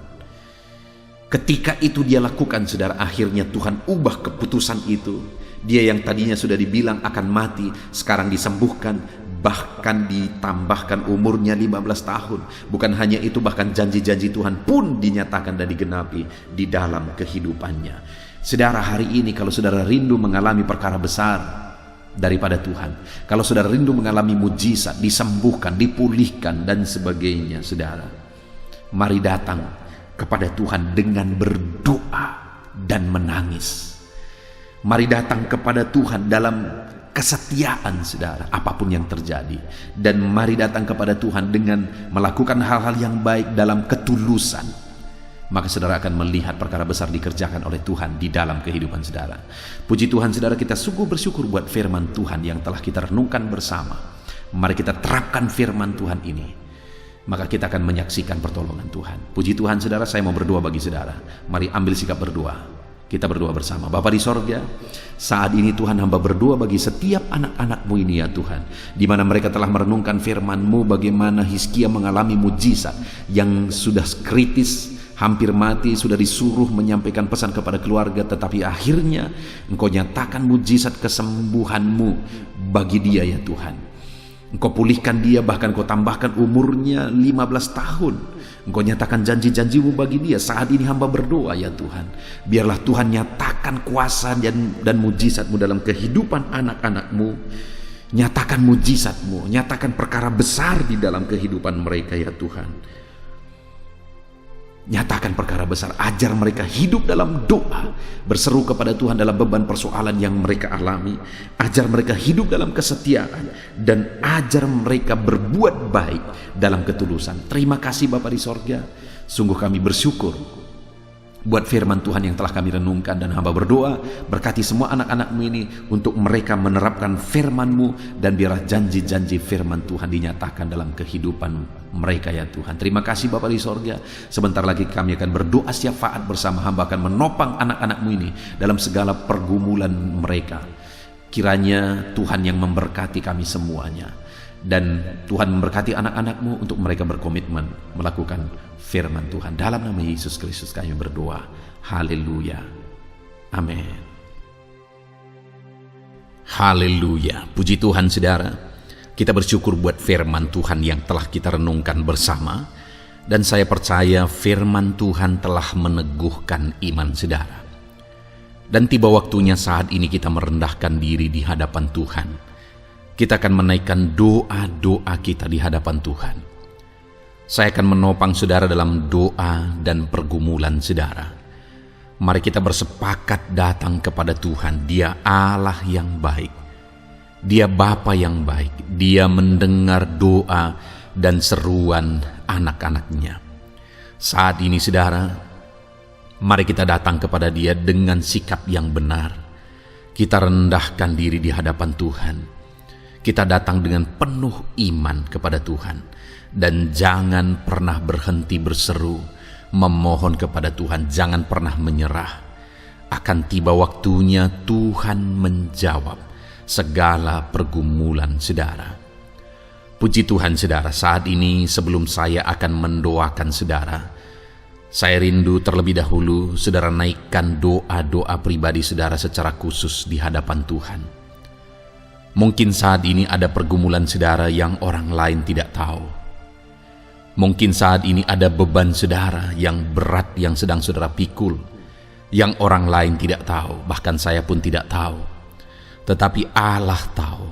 Ketika itu dia lakukan, saudara, akhirnya Tuhan ubah keputusan itu. Dia yang tadinya sudah dibilang akan mati, sekarang disembuhkan, bahkan ditambahkan umurnya 15 tahun. Bukan hanya itu, bahkan janji-janji Tuhan pun dinyatakan dan digenapi di dalam kehidupannya. Saudara, hari ini kalau saudara rindu mengalami perkara besar daripada Tuhan, kalau saudara rindu mengalami mujizat, disembuhkan, dipulihkan dan sebagainya, saudara, mari datang kepada Tuhan dengan berdoa dan menangis. Mari datang kepada Tuhan dalam kesetiaan, saudara, apapun yang terjadi. Dan mari datang kepada Tuhan dengan melakukan hal-hal yang baik dalam ketulusan. Maka saudara akan melihat perkara besar dikerjakan oleh Tuhan di dalam kehidupan saudara. Puji Tuhan, saudara, kita sungguh bersyukur buat firman Tuhan yang telah kita renungkan bersama. Mari kita terapkan firman Tuhan ini, maka kita akan menyaksikan pertolongan Tuhan. Puji Tuhan, saudara, saya mau berdoa bagi saudara. Mari ambil sikap berdoa. Kita berdoa bersama. Bapa di sorga, saat ini Tuhan, hamba berdoa bagi setiap anak-anak-Mu ini ya Tuhan, di mana mereka telah merenungkan firman-Mu, bagaimana Hizkia mengalami mujizat yang sudah kritis, hampir mati, sudah disuruh menyampaikan pesan kepada keluarga, tetapi akhirnya Engkau nyatakan mujizat kesembuhan-Mu bagi dia ya Tuhan. Engkau pulihkan dia, bahkan Kau tambahkan umurnya 15 tahun. Engkau nyatakan janji-janji-Mu bagi dia. Saat ini hamba berdoa ya Tuhan, biarlah Tuhan nyatakan kuasa dan mujizat-Mu dalam kehidupan anak-anak-Mu. Nyatakan mujizat-Mu, nyatakan perkara besar di dalam kehidupan mereka ya Tuhan. Nyatakan perkara besar, ajar mereka hidup dalam doa, berseru kepada Tuhan dalam beban persoalan yang mereka alami. Ajar mereka hidup dalam kesetiaan, dan ajar mereka berbuat baik dalam ketulusan. Terima kasih Bapa di sorga, sungguh kami bersyukur buat firman Tuhan yang telah kami renungkan, dan hamba berdoa berkati semua anak-anak-Mu ini untuk mereka menerapkan firman-Mu, dan biarlah janji-janji firman Tuhan dinyatakan dalam kehidupan mereka ya Tuhan. Terima kasih Bapa di sorga. Sebentar lagi kami akan berdoa syafaat bersama. Hamba akan menopang anak-anak-Mu ini dalam segala pergumulan mereka. Kiranya Tuhan yang memberkati kami semuanya, dan Tuhan memberkati anak-anak-Mu untuk mereka berkomitmen melakukan firman Tuhan. Dalam nama Yesus Kristus kami berdoa. Haleluya. Amin. Haleluya. Puji Tuhan saudara. Kita bersyukur buat firman Tuhan yang telah kita renungkan bersama. Dan saya percaya firman Tuhan telah meneguhkan iman saudara. Dan tiba waktunya saat ini kita merendahkan diri di hadapan Tuhan. Kita akan menaikkan doa-doa kita di hadapan Tuhan. Saya akan menopang saudara dalam doa dan pergumulan saudara. Mari kita bersepakat datang kepada Tuhan. Dia Allah yang baik. Dia Bapa yang baik. Dia mendengar doa dan seruan anak-anaknya. Saat ini saudara, mari kita datang kepada Dia dengan sikap yang benar. Kita rendahkan diri di hadapan Tuhan. Kita datang dengan penuh iman kepada Tuhan, dan jangan pernah berhenti berseru, memohon kepada Tuhan. Jangan pernah menyerah. Akan tiba waktunya Tuhan menjawab segala pergumulan saudara. Puji Tuhan saudara, saat ini sebelum saya akan mendoakan saudara, saya rindu terlebih dahulu saudara naikkan doa-doa pribadi saudara secara khusus di hadapan Tuhan. Mungkin saat ini ada pergumulan saudara yang orang lain tidak tahu. Mungkin saat ini ada beban saudara yang berat yang sedang saudara pikul, yang orang lain tidak tahu, bahkan saya pun tidak tahu. Tetapi Allah tahu.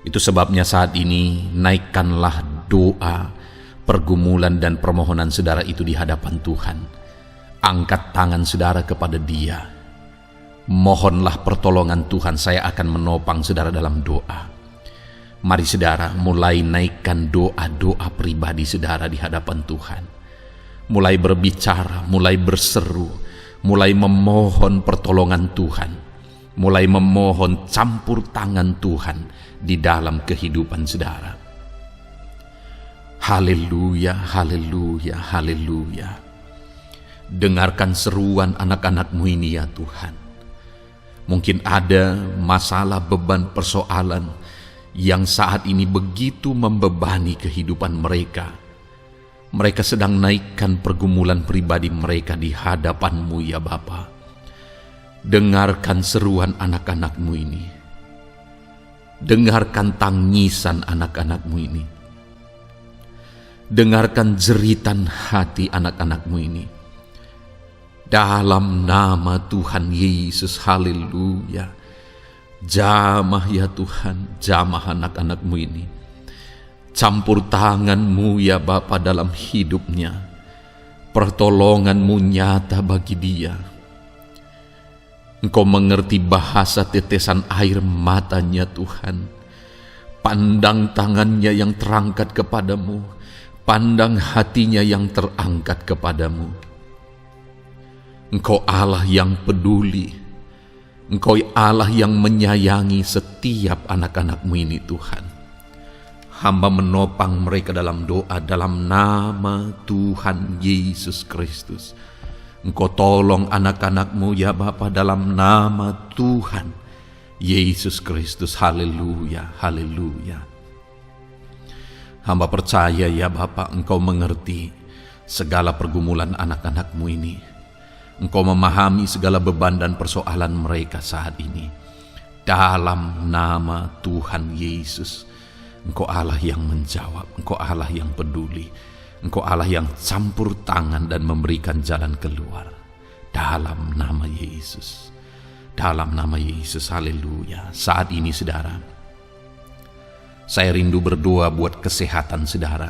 Itu sebabnya saat ini naikkanlah doa, pergumulan dan permohonan saudara itu di hadapan Tuhan. Angkat tangan saudara kepada Dia. Mohonlah pertolongan Tuhan. Saya akan menopang saudara dalam doa. Mari saudara mulai naikkan doa-doa pribadi saudara di hadapan Tuhan. Mulai berbicara, mulai berseru, mulai memohon pertolongan Tuhan. Mulai memohon campur tangan Tuhan di dalam kehidupan saudara. Haleluya, haleluya, haleluya. Dengarkan seruan anak-anak-Mu ini ya Tuhan. Mungkin ada masalah, beban, persoalan yang saat ini begitu membebani kehidupan mereka. Mereka sedang naikkan pergumulan pribadi mereka di hadapan-Mu ya Bapa. Dengarkan seruan anak-anak-Mu ini. Dengarkan tangisan anak-anak-Mu ini. Dengarkan jeritan hati anak-anak-Mu ini. Dalam nama Tuhan Yesus, haleluya. Jamah ya Tuhan, jamah anak-anak-Mu ini. Campur tangan-Mu ya Bapa dalam hidupnya. Pertolongan-Mu nyata bagi dia. Engkau mengerti bahasa tetesan air matanya Tuhan. Pandang tangannya yang terangkat kepadamu. Pandang hatinya yang terangkat kepadamu. Engkau Allah yang peduli. Engkau Allah yang menyayangi setiap anak-anak-Mu ini Tuhan. Hamba menopang mereka dalam doa dalam nama Tuhan Yesus Kristus. Engkau tolong anak-anak-Mu ya Bapa, dalam nama Tuhan Yesus Kristus. Haleluya, haleluya. Hamba percaya ya Bapa, Engkau mengerti segala pergumulan anak-anak-Mu ini. Engkau memahami segala beban dan persoalan mereka saat ini. Dalam nama Tuhan Yesus, Engkau Allah yang menjawab, Engkau Allah yang peduli, Engkau Allah yang campur tangan dan memberikan jalan keluar. Dalam nama Yesus, dalam nama Yesus, haleluya. Saat ini saudara, saya rindu berdoa buat kesehatan saudara.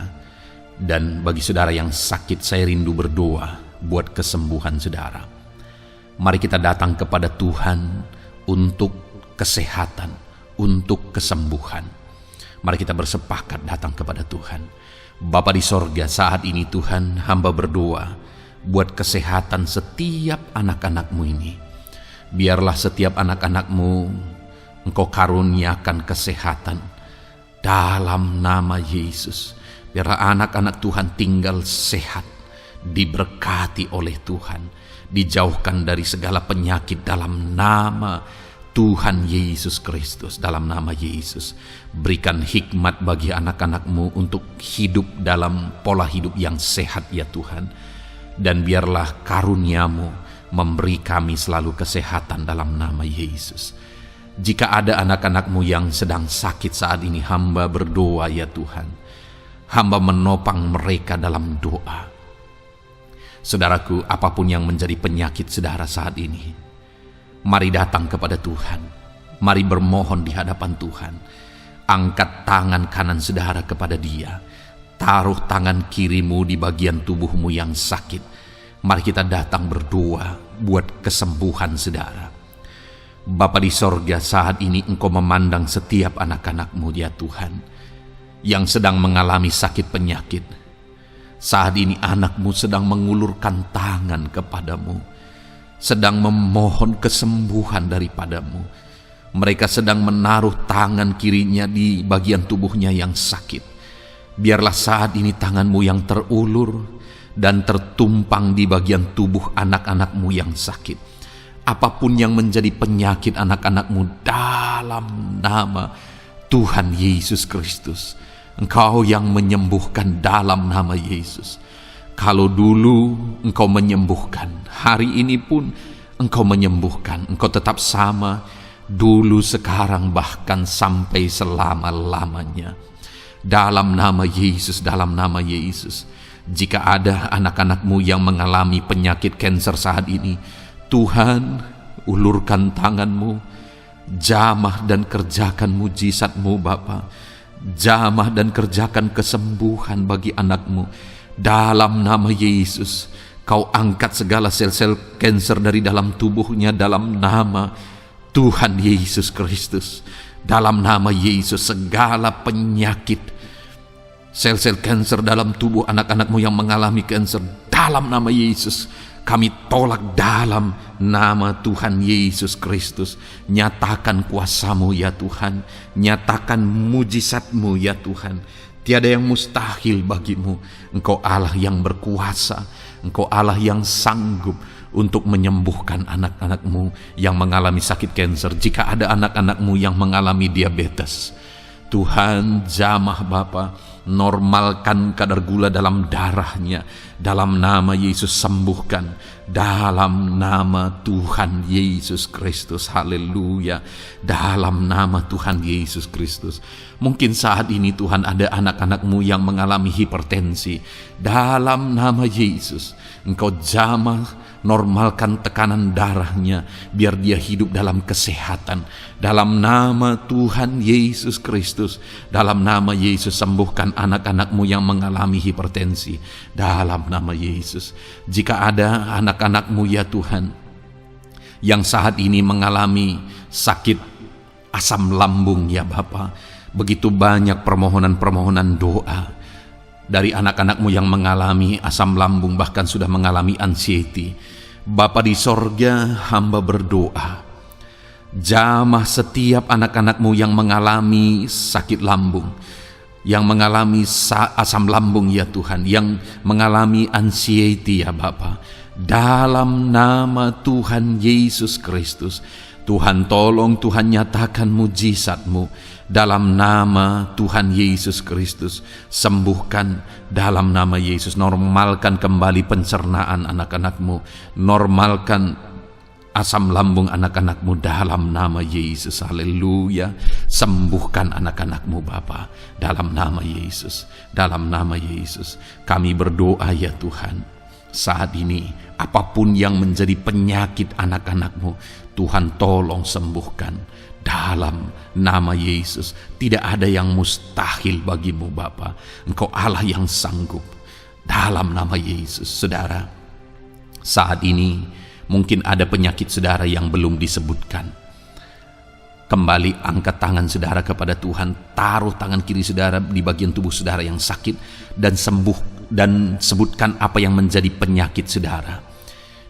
Dan bagi saudara yang sakit, saya rindu berdoa buat kesembuhan saudara. Mari kita datang kepada Tuhan untuk kesehatan, untuk kesembuhan. Mari kita bersepakat datang kepada Tuhan. Bapa di sorga, saat ini Tuhan, hamba berdoa buat kesehatan setiap anak-anak-Mu ini. Biarlah setiap anak-anak-Mu Engkau karuniakan kesehatan dalam nama Yesus. Biarlah anak-anak Tuhan tinggal sehat, diberkati oleh Tuhan, dijauhkan dari segala penyakit dalam nama Tuhan Yesus Kristus. Dalam nama Yesus, berikan hikmat bagi anak-anak-Mu untuk hidup dalam pola hidup yang sehat ya Tuhan. Dan biarlah karunia-Mu memberi kami selalu kesehatan dalam nama Yesus. Jika ada anak-anak-Mu yang sedang sakit saat ini, hamba berdoa ya Tuhan. Hamba menopang mereka dalam doa. Saudaraku, apapun yang menjadi penyakit saudara saat ini, mari datang kepada Tuhan. Mari bermohon di hadapan Tuhan. Angkat tangan kanan saudara kepada Dia. Taruh tangan kirimu di bagian tubuhmu yang sakit. Mari kita datang berdoa buat kesembuhan saudara. Bapa di sorga, saat ini Engkau memandang setiap anak-anak-Mu ya Tuhan, yang sedang mengalami sakit penyakit. Saat ini anak-Mu sedang mengulurkan tangan kepadamu, sedang memohon kesembuhan daripadamu. Mereka sedang menaruh tangan kirinya di bagian tubuhnya yang sakit. Biarlah saat ini tangan-Mu yang terulur dan tertumpang di bagian tubuh anak-anak-Mu yang sakit. Apapun yang menjadi penyakit anak-anak-Mu, dalam nama Tuhan Yesus Kristus, Engkau yang menyembuhkan dalam nama Yesus. Kalau dulu Engkau menyembuhkan, hari ini pun Engkau menyembuhkan. Engkau tetap sama, dulu, sekarang, bahkan sampai selama-lamanya. Dalam nama Yesus, dalam nama Yesus. Jika ada anak-anak-Mu yang mengalami penyakit kanker saat ini, Tuhan, ulurkan tangan-Mu, jamah dan kerjakan mujizat-Mu Bapa. Jamah dan kerjakan kesembuhan bagi anak-Mu. Dalam nama Yesus, Kau angkat segala sel-sel kanker dari dalam tubuhnya dalam nama Tuhan Yesus Kristus. Dalam nama Yesus, segala penyakit, sel-sel kanker dalam tubuh anak-anak-Mu yang mengalami kanker, dalam nama Yesus, kami tolak dalam nama Tuhan Yesus Kristus. Nyatakan kuasa-Mu ya Tuhan, nyatakan mujizat-Mu ya Tuhan. Tiada yang mustahil bagi-Mu. Engkau Allah yang berkuasa, Engkau Allah yang sanggup untuk menyembuhkan anak-anak-Mu yang mengalami sakit kanker. Jika ada anak-anak-Mu yang mengalami diabetes, Tuhan, jamah Bapa, normalkan kadar gula dalam darahnya. Dalam nama Yesus, sembuhkan. Dalam nama Tuhan Yesus Kristus. Haleluya. Dalam nama Tuhan Yesus Kristus. Mungkin saat ini Tuhan ada anak-anak-Mu yang mengalami hipertensi. Dalam nama Yesus, Engkau jamah, normalkan tekanan darahnya, biar dia hidup dalam kesehatan. Dalam nama Tuhan Yesus Kristus, dalam nama Yesus, sembuhkan anak-anak-Mu yang mengalami hipertensi. Dalam nama Yesus, jika ada anak-anak-Mu ya Tuhan yang saat ini mengalami sakit asam lambung ya Bapa, begitu banyak permohonan-permohonan doa dari anak-anak-Mu yang mengalami asam lambung, bahkan sudah mengalami anxiety. Bapa di sorga, hamba berdoa, jamah setiap anak-anak-Mu yang mengalami sakit lambung, yang mengalami asam lambung ya Tuhan, yang mengalami anxiety ya Bapa. Dalam nama Tuhan Yesus Kristus, Tuhan tolong, Tuhan nyatakan mujizat-Mu. Dalam nama Tuhan Yesus Kristus, sembuhkan dalam nama Yesus. Normalkan kembali pencernaan anak-anak-Mu, normalkan asam lambung anak-anak-Mu dalam nama Yesus. Haleluya. Sembuhkan anak-anak-Mu Bapa dalam nama Yesus. Dalam nama Yesus kami berdoa ya Tuhan, saat ini apapun yang menjadi penyakit anak-anak-Mu, Tuhan tolong sembuhkan dalam nama Yesus. Tidak ada yang mustahil bagimu Bapa. Engkau Allah yang sanggup. Dalam nama Yesus. Saudara, saat ini mungkin ada penyakit saudara yang belum disebutkan. Kembali angkat tangan saudara kepada Tuhan, taruh tangan kiri saudara di bagian tubuh saudara yang sakit, dan sembuh, dan sebutkan apa yang menjadi penyakit saudara.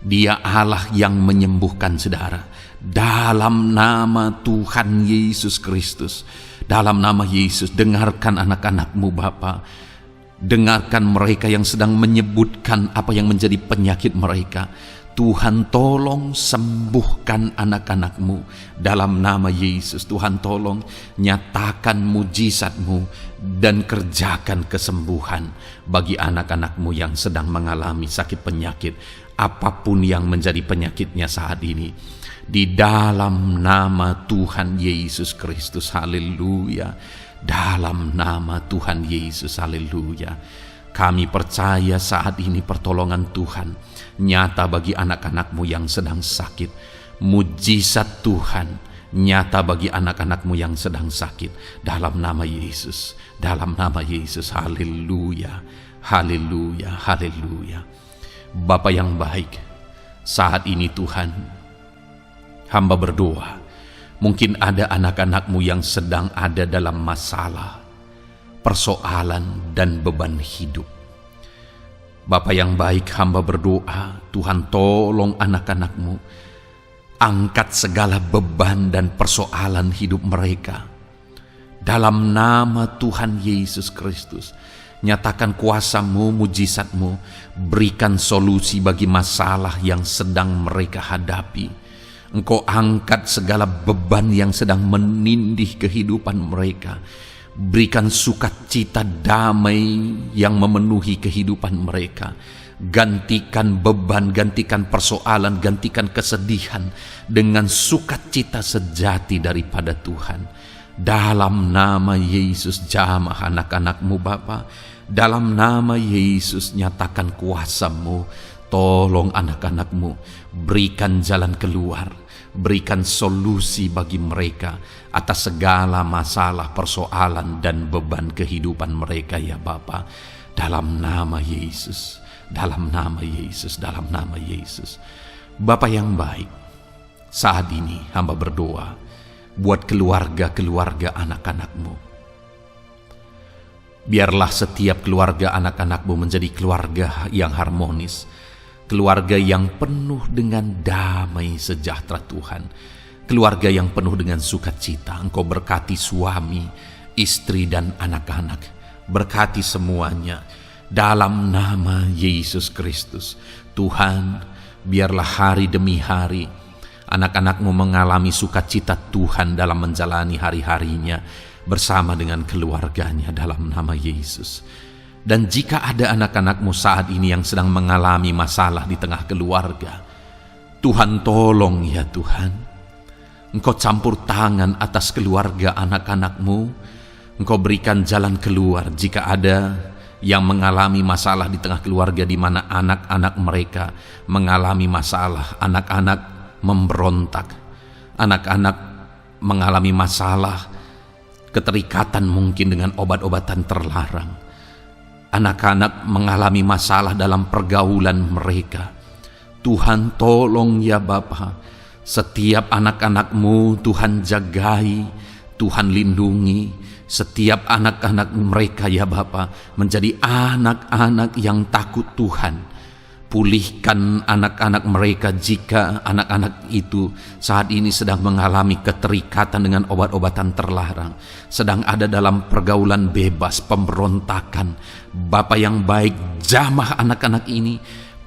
Dia Allah yang menyembuhkan saudara. Dalam nama Tuhan Yesus Kristus, dalam nama Yesus, dengarkan anak-anak-Mu Bapa. Dengarkan mereka yang sedang menyebutkan apa yang menjadi penyakit mereka. Tuhan tolong sembuhkan anak-anak-Mu dalam nama Yesus. Tuhan tolong nyatakan mujizat-Mu dan kerjakan kesembuhan bagi anak-anak-Mu yang sedang mengalami sakit penyakit, apapun yang menjadi penyakitnya saat ini. Di dalam nama Tuhan Yesus Kristus, haleluya. Dalam nama Tuhan Yesus, haleluya. Kami percaya saat ini pertolongan Tuhan nyata bagi anak-anak-Mu yang sedang sakit. Mujizat Tuhan nyata bagi anak-anak-Mu yang sedang sakit. Dalam nama Yesus, dalam nama Yesus, haleluya, haleluya, haleluya. Bapa yang baik, saat ini Tuhan, hamba berdoa, mungkin ada anak-anak-Mu yang sedang ada dalam masalah, persoalan dan beban hidup. Bapa yang baik, hamba berdoa, Tuhan tolong anak-anak-Mu, angkat segala beban dan persoalan hidup mereka. Dalam nama Tuhan Yesus Kristus, nyatakan kuasa-Mu, mujizat-Mu, berikan solusi bagi masalah yang sedang mereka hadapi. Engkau angkat segala beban yang sedang menindih kehidupan mereka. Berikan sukacita damai yang memenuhi kehidupan mereka. Gantikan beban, gantikan persoalan, gantikan kesedihan dengan sukacita sejati daripada Tuhan. Dalam nama Yesus, jamah anak-anak-Mu Bapa. Dalam nama Yesus, nyatakan kuasa-Mu. Tolong anak-anak-Mu, berikan jalan keluar, berikan solusi bagi mereka atas segala masalah, persoalan, dan beban kehidupan mereka ya Bapa. Dalam nama Yesus, dalam nama Yesus, dalam nama Yesus. Bapa yang baik, saat ini hamba berdoa buat keluarga-keluarga anak-anak-Mu. Biarlah setiap keluarga anak-anak-Mu menjadi keluarga yang harmonis, keluarga yang penuh dengan damai sejahtera Tuhan, keluarga yang penuh dengan sukacita. Engkau berkati suami, istri, dan anak-anak. Berkati semuanya dalam nama Yesus Kristus. Tuhan, biarlah hari demi hari anak-anak-Mu mengalami sukacita Tuhan dalam menjalani hari-harinya bersama dengan keluarganya dalam nama Yesus. Dan jika ada anak-anak-Mu saat ini yang sedang mengalami masalah di tengah keluarga, Tuhan tolong ya Tuhan. Engkau campur tangan atas keluarga anak-anak-Mu. Engkau berikan jalan keluar jika ada yang mengalami masalah di tengah keluarga, di mana anak-anak mereka mengalami masalah, anak-anak memberontak, anak-anak mengalami masalah, keterikatan mungkin dengan obat-obatan terlarang. Anak-anak mengalami masalah dalam pergaulan mereka. Tuhan tolong ya Bapa, setiap anak-anak-Mu Tuhan jagai, Tuhan lindungi. Setiap anak-anak mereka ya Bapa menjadi anak-anak yang takut Tuhan. Pulihkan anak-anak mereka jika anak-anak itu saat ini sedang mengalami keterikatan dengan obat-obatan terlarang, sedang ada dalam pergaulan bebas, pemberontakan. Bapa yang baik, jamah anak-anak ini,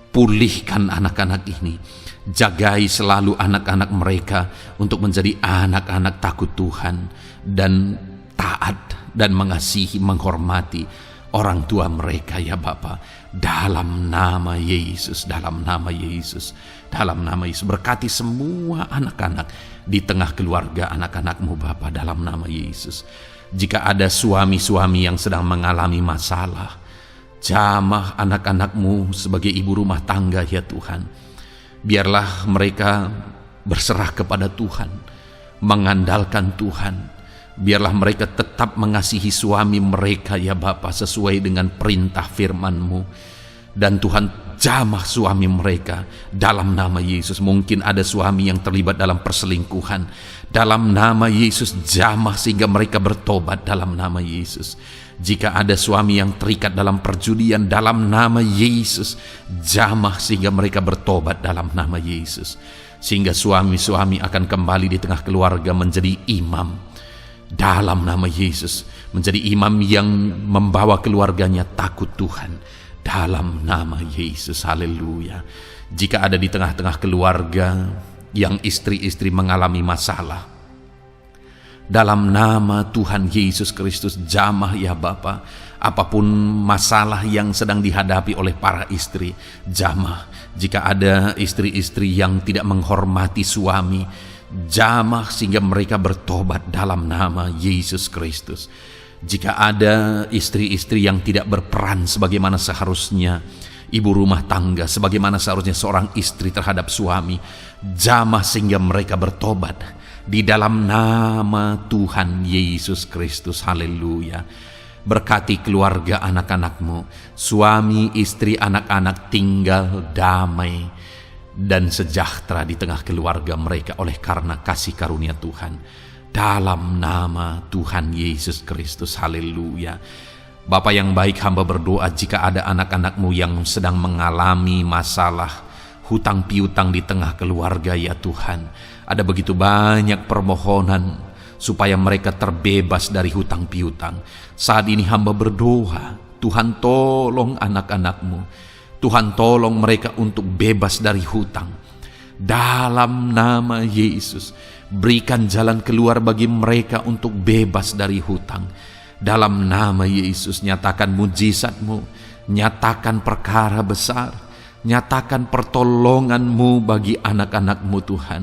pulihkan anak-anak ini. Jagai selalu anak-anak mereka untuk menjadi anak-anak takut Tuhan dan taat dan mengasihi, menghormati orang tua mereka ya Bapa, dalam nama Yesus, dalam nama Yesus, dalam nama Yesus. Berkati semua anak-anak di tengah keluarga anak-anakmu Bapa, dalam nama Yesus. Jika ada suami-suami yang sedang mengalami masalah, jamah anak-anakmu sebagai ibu rumah tangga ya Tuhan. Biarlah mereka berserah kepada Tuhan, mengandalkan Tuhan. Biarlah mereka tetap mengasihi suami mereka ya Bapa, sesuai dengan perintah firman-Mu. Dan Tuhan, jamah suami mereka dalam nama Yesus. Mungkin ada suami yang terlibat dalam perselingkuhan, dalam nama Yesus jamah sehingga mereka bertobat dalam nama Yesus. Jika ada suami yang terikat dalam perjudian, dalam nama Yesus jamah sehingga mereka bertobat dalam nama Yesus. Sehingga suami-suami akan kembali di tengah keluarga menjadi imam dalam nama Yesus, menjadi imam yang membawa keluarganya takut Tuhan dalam nama Yesus. Haleluya. Jika ada di tengah-tengah keluarga yang istri-istri mengalami masalah, dalam nama Tuhan Yesus Kristus jamah ya Bapa, apapun masalah yang sedang dihadapi oleh para istri, jamah. Jika ada istri-istri yang tidak menghormati suami, jamah sehingga mereka bertobat dalam nama Yesus Kristus. Jika ada istri-istri yang tidak berperan sebagaimana seharusnya ibu rumah tangga, sebagaimana seharusnya seorang istri terhadap suami, jamah sehingga mereka bertobat di dalam nama Tuhan Yesus Kristus. Haleluya. Berkati keluarga anak-anakmu, suami, istri, anak-anak tinggal damai dan sejahtera di tengah keluarga mereka oleh karena kasih karunia Tuhan, dalam nama Tuhan Yesus Kristus. Haleluya. Bapa yang baik, hamba berdoa jika ada anak-anakmu yang sedang mengalami masalah hutang piutang di tengah keluarga ya Tuhan. Ada begitu banyak permohonan supaya mereka terbebas dari hutang piutang. Saat ini hamba berdoa, Tuhan tolong anak-anakmu, Tuhan tolong mereka untuk bebas dari hutang. Dalam nama Yesus, berikan jalan keluar bagi mereka untuk bebas dari hutang. Dalam nama Yesus, nyatakan mujizat-Mu, nyatakan perkara besar, nyatakan pertolongan-Mu bagi anak-anak-Mu Tuhan.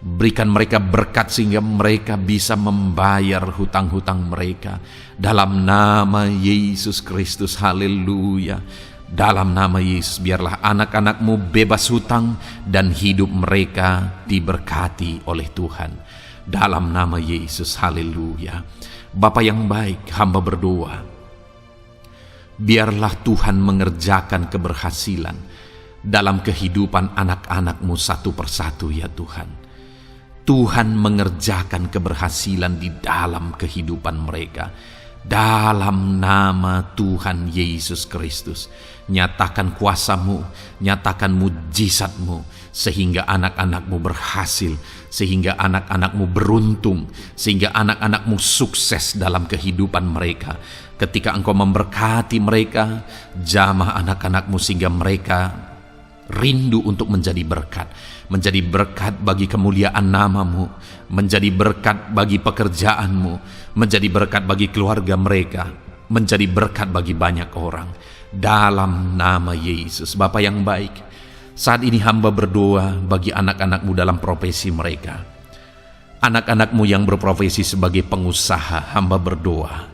Berikan mereka berkat sehingga mereka bisa membayar hutang-hutang mereka. Dalam nama Yesus Kristus, haleluya. Dalam nama Yesus, biarlah anak-anak-Mu bebas hutang dan hidup mereka diberkati oleh Tuhan. Dalam nama Yesus, haleluya. Bapa yang baik, hamba berdoa, biarlah Tuhan mengerjakan keberhasilan dalam kehidupan anak-anak-Mu satu persatu ya Tuhan. Tuhan mengerjakan keberhasilan di dalam kehidupan mereka. Dalam nama Tuhan Yesus Kristus, nyatakan kuasa-Mu, nyatakan mujizat-Mu, sehingga anak-anak-Mu berhasil, sehingga anak-anak-Mu beruntung, sehingga anak-anak-Mu sukses dalam kehidupan mereka. Ketika Engkau memberkati mereka, jamah anak-anak-Mu sehingga mereka rindu untuk menjadi berkat bagi kemuliaan nama-Mu, menjadi berkat bagi pekerjaan-Mu, menjadi berkat bagi keluarga mereka, menjadi berkat bagi banyak orang. Dalam nama Yesus. Bapa yang baik, saat ini hamba berdoa bagi anak-anak-Mu dalam profesi mereka. Anak-anak-Mu yang berprofesi sebagai pengusaha, hamba berdoa,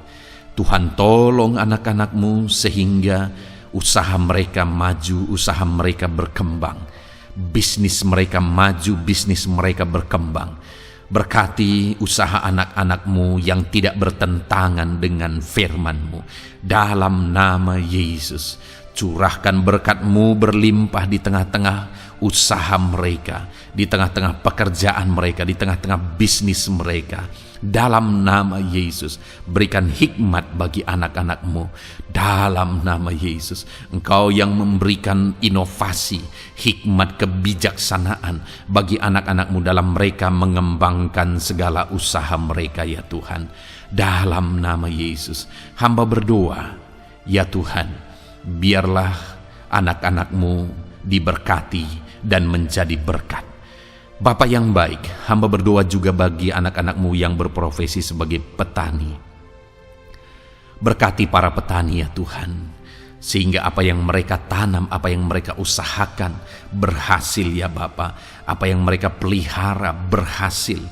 Tuhan tolong anak-anak-Mu sehingga usaha mereka maju, usaha mereka berkembang, bisnis mereka maju, bisnis mereka berkembang. Berkati usaha anak-anak-Mu yang tidak bertentangan dengan firman-Mu. Dalam nama Yesus, Curahkan berkat-Mu berlimpah di tengah-tengah usaha mereka, di tengah-tengah pekerjaan mereka, di tengah-tengah bisnis mereka. Dalam nama Yesus, berikan hikmat bagi anak-anak-Mu. Dalam nama Yesus, Engkau yang memberikan inovasi, hikmat, kebijaksanaan bagi anak-anak-Mu dalam mereka mengembangkan segala usaha mereka, ya Tuhan. Dalam nama Yesus, hamba berdoa, ya Tuhan, biarlah anak-anak-Mu diberkati dan menjadi berkat. Bapa yang baik, hamba berdoa juga bagi anak-anak-Mu yang berprofesi sebagai petani. Berkati para petani, ya Tuhan, sehingga apa yang mereka tanam, apa yang mereka usahakan berhasil, ya Bapa. Apa yang mereka pelihara berhasil.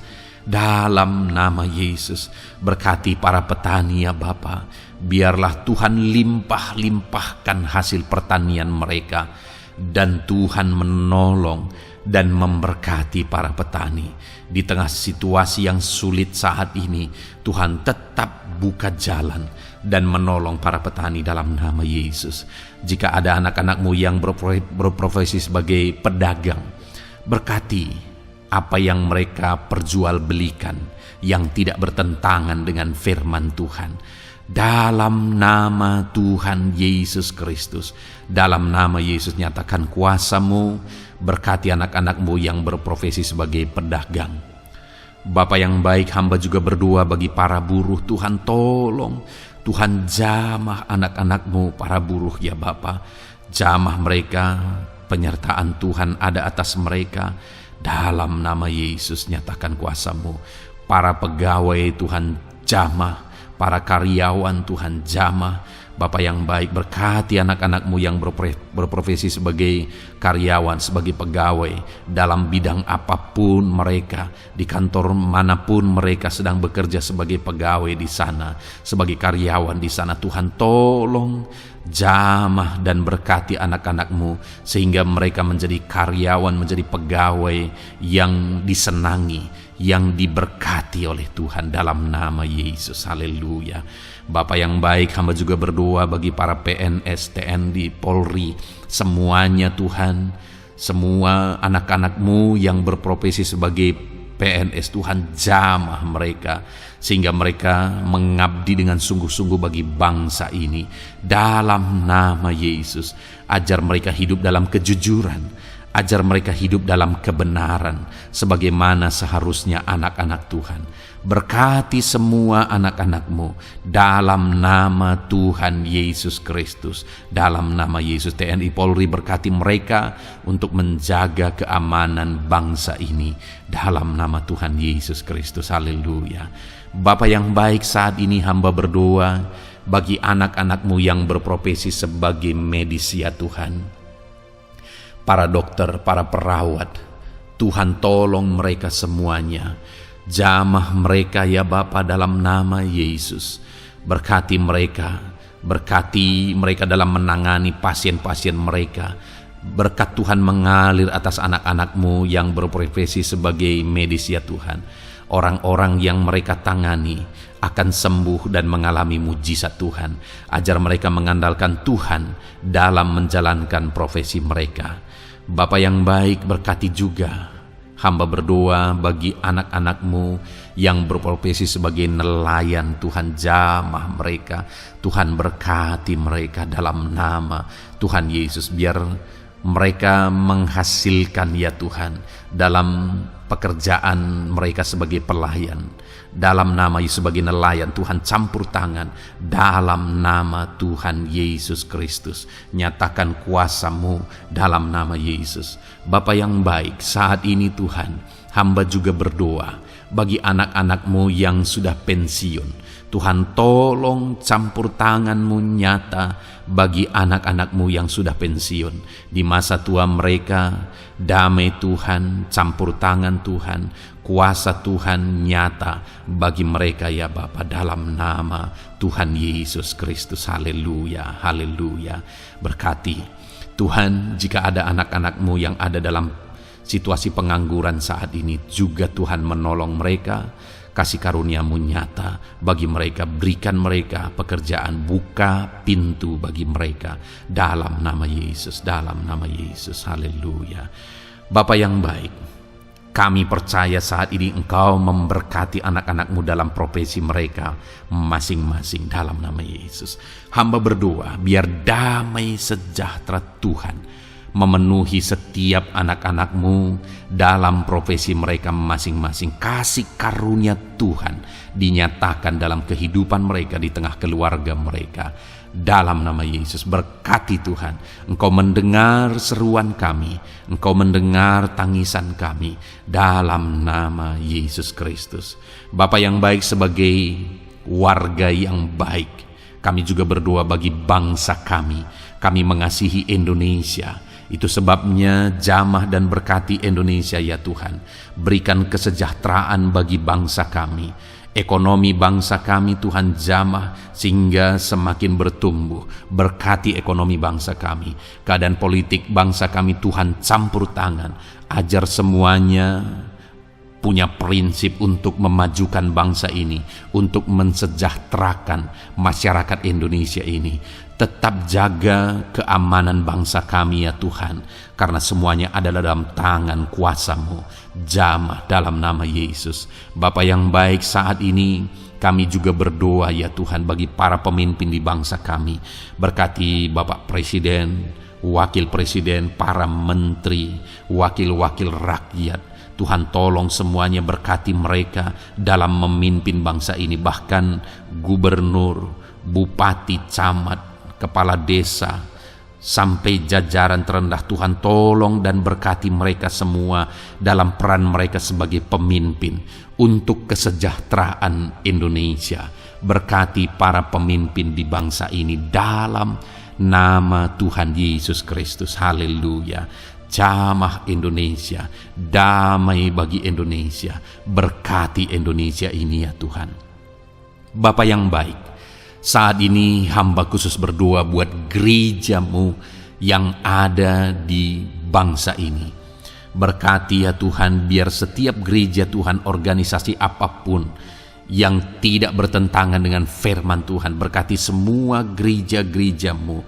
Dalam nama Yesus, berkati para petani, ya Bapa. Biarlah Tuhan limpah-limpahkan hasil pertanian mereka, dan Tuhan menolong dan memberkati para petani. Di tengah situasi yang sulit saat ini, Tuhan tetap buka jalan dan menolong para petani dalam nama Yesus. Jika ada anak-anak-Mu yang berprofesi sebagai pedagang, berkati apa yang mereka perjualbelikan yang tidak bertentangan dengan firman Tuhan. Dalam nama Tuhan Yesus Kristus, dalam nama Yesus, nyatakan kuasa-Mu, berkati anak-anak-Mu yang berprofesi sebagai pedagang. Bapa yang baik, hamba juga berdoa bagi para buruh. Tuhan tolong, Tuhan jamah anak-anak-Mu para buruh, ya Bapa. Jamah mereka, penyertaan Tuhan ada atas mereka. Dalam nama Yesus, nyatakan kuasa-Mu. Para pegawai Tuhan jamah, para karyawan Tuhan jamah. Bapa yang baik, berkati anak-anak-Mu yang berprofesi sebagai karyawan, sebagai pegawai dalam bidang apapun mereka, di kantor manapun mereka sedang bekerja sebagai pegawai di sana, sebagai karyawan di sana. Tuhan tolong jamah dan berkati anak-anak-Mu sehingga mereka menjadi karyawan, menjadi pegawai yang disenangi, yang diberkati oleh Tuhan dalam nama Yesus. Haleluya. Bapa yang baik, hamba juga berdoa bagi para PNS, TNI, Polri, semuanya Tuhan, semua anak-anak-Mu yang berprofesi sebagai PNS, Tuhan jamah mereka sehingga mereka mengabdi dengan sungguh-sungguh bagi bangsa ini. Dalam nama Yesus, ajar mereka hidup dalam kejujuran, ajar mereka hidup dalam kebenaran sebagaimana seharusnya anak-anak Tuhan. Berkati semua anak-anak-Mu dalam nama Tuhan Yesus Kristus. Dalam nama Yesus, TNI Polri, berkati mereka untuk menjaga keamanan bangsa ini dalam nama Tuhan Yesus Kristus. Haleluya. Bapa yang baik, saat ini hamba berdoa bagi anak-anak-Mu yang berprofesi sebagai medis, ya Tuhan. Para dokter, para perawat, Tuhan tolong mereka semuanya. Jamah mereka, ya Bapa, dalam nama Yesus. Berkati mereka dalam menangani pasien-pasien mereka. Berkat Tuhan mengalir atas anak-anak-Mu yang berprofesi sebagai medis, ya Tuhan. Orang-orang yang mereka tangani akan sembuh dan mengalami mujizat Tuhan. Ajar mereka mengandalkan Tuhan dalam menjalankan profesi mereka. Bapa yang baik, berkati juga hamba berdoa bagi anak-anak-Mu yang berprofesi sebagai nelayan. Tuhan jamah mereka, Tuhan berkati mereka dalam nama Tuhan Yesus. Biar mereka menghasilkan, ya Tuhan, dalam pekerjaan mereka sebagai pelayan. Dalam nama Yesus, sebagai nelayan, Tuhan campur tangan. Dalam nama Tuhan Yesus Kristus, nyatakan kuasa-Mu dalam nama Yesus. Bapa yang baik, saat ini Tuhan, hamba juga berdoa bagi anak-anak-Mu yang sudah pensiun. Tuhan tolong campur tangan-Mu nyata bagi anak-anak-Mu yang sudah pensiun. Di masa tua mereka, damai Tuhan, campur tangan Tuhan, kuasa Tuhan nyata bagi mereka, ya Bapa, dalam nama Tuhan Yesus Kristus. Haleluya, haleluya. Berkati Tuhan, jika ada anak-anak-Mu yang ada dalam situasi pengangguran saat ini, juga Tuhan menolong mereka. kasih karuniamu nyata bagi mereka, berikan mereka pekerjaan, buka pintu bagi mereka dalam nama Yesus, dalam nama Yesus. Haleluya. Bapa yang baik, kami percaya saat ini Engkau memberkati anak-anak-Mu dalam profesi mereka masing-masing dalam nama Yesus. Hamba berdoa biar damai sejahtera Tuhan memenuhi setiap anak-anak-Mu dalam profesi mereka masing-masing. Kasih karunia Tuhan dinyatakan dalam kehidupan mereka, di tengah keluarga mereka. Dalam nama Yesus, berkati Tuhan. Engkau mendengar seruan kami, Engkau mendengar tangisan kami dalam nama Yesus Kristus. Bapa yang baik, sebagai warga yang baik, kami juga berdoa bagi bangsa kami. Kami mengasihi Indonesia. Itu sebabnya jamah dan berkati Indonesia ya Tuhan. Berikan kesejahteraan bagi bangsa kami. Ekonomi bangsa kami Tuhan jamah sehingga semakin bertumbuh. Berkati ekonomi bangsa kami. Keadaan politik bangsa kami Tuhan campur tangan. Ajar semuanya punya prinsip untuk memajukan bangsa ini, untuk mensejahterakan masyarakat Indonesia ini. Tetap jaga keamanan bangsa kami ya Tuhan, karena semuanya adalah dalam tangan kuasa-Mu. Jamah dalam nama Yesus. Bapa yang baik, saat ini kami juga berdoa ya Tuhan bagi para pemimpin di bangsa kami. Berkati Bapak Presiden, Wakil Presiden, para menteri, wakil-wakil rakyat. Tuhan tolong semuanya, berkati mereka dalam memimpin bangsa ini. Bahkan gubernur, bupati, camat, kepala desa, sampai jajaran terendah, Tuhan tolong dan berkati mereka semua dalam peran mereka sebagai pemimpin untuk kesejahteraan Indonesia. Berkati para pemimpin di bangsa ini dalam nama Tuhan Yesus Kristus. Haleluya. Jamah Indonesia, damai bagi Indonesia. Berkati Indonesia ini ya Tuhan. Bapa yang baik, saat ini hamba khusus berdoa buat gereja-Mu yang ada di bangsa ini. Berkati ya Tuhan, biar setiap gereja Tuhan, organisasi apapun yang tidak bertentangan dengan firman Tuhan, berkati semua gereja-gereja-Mu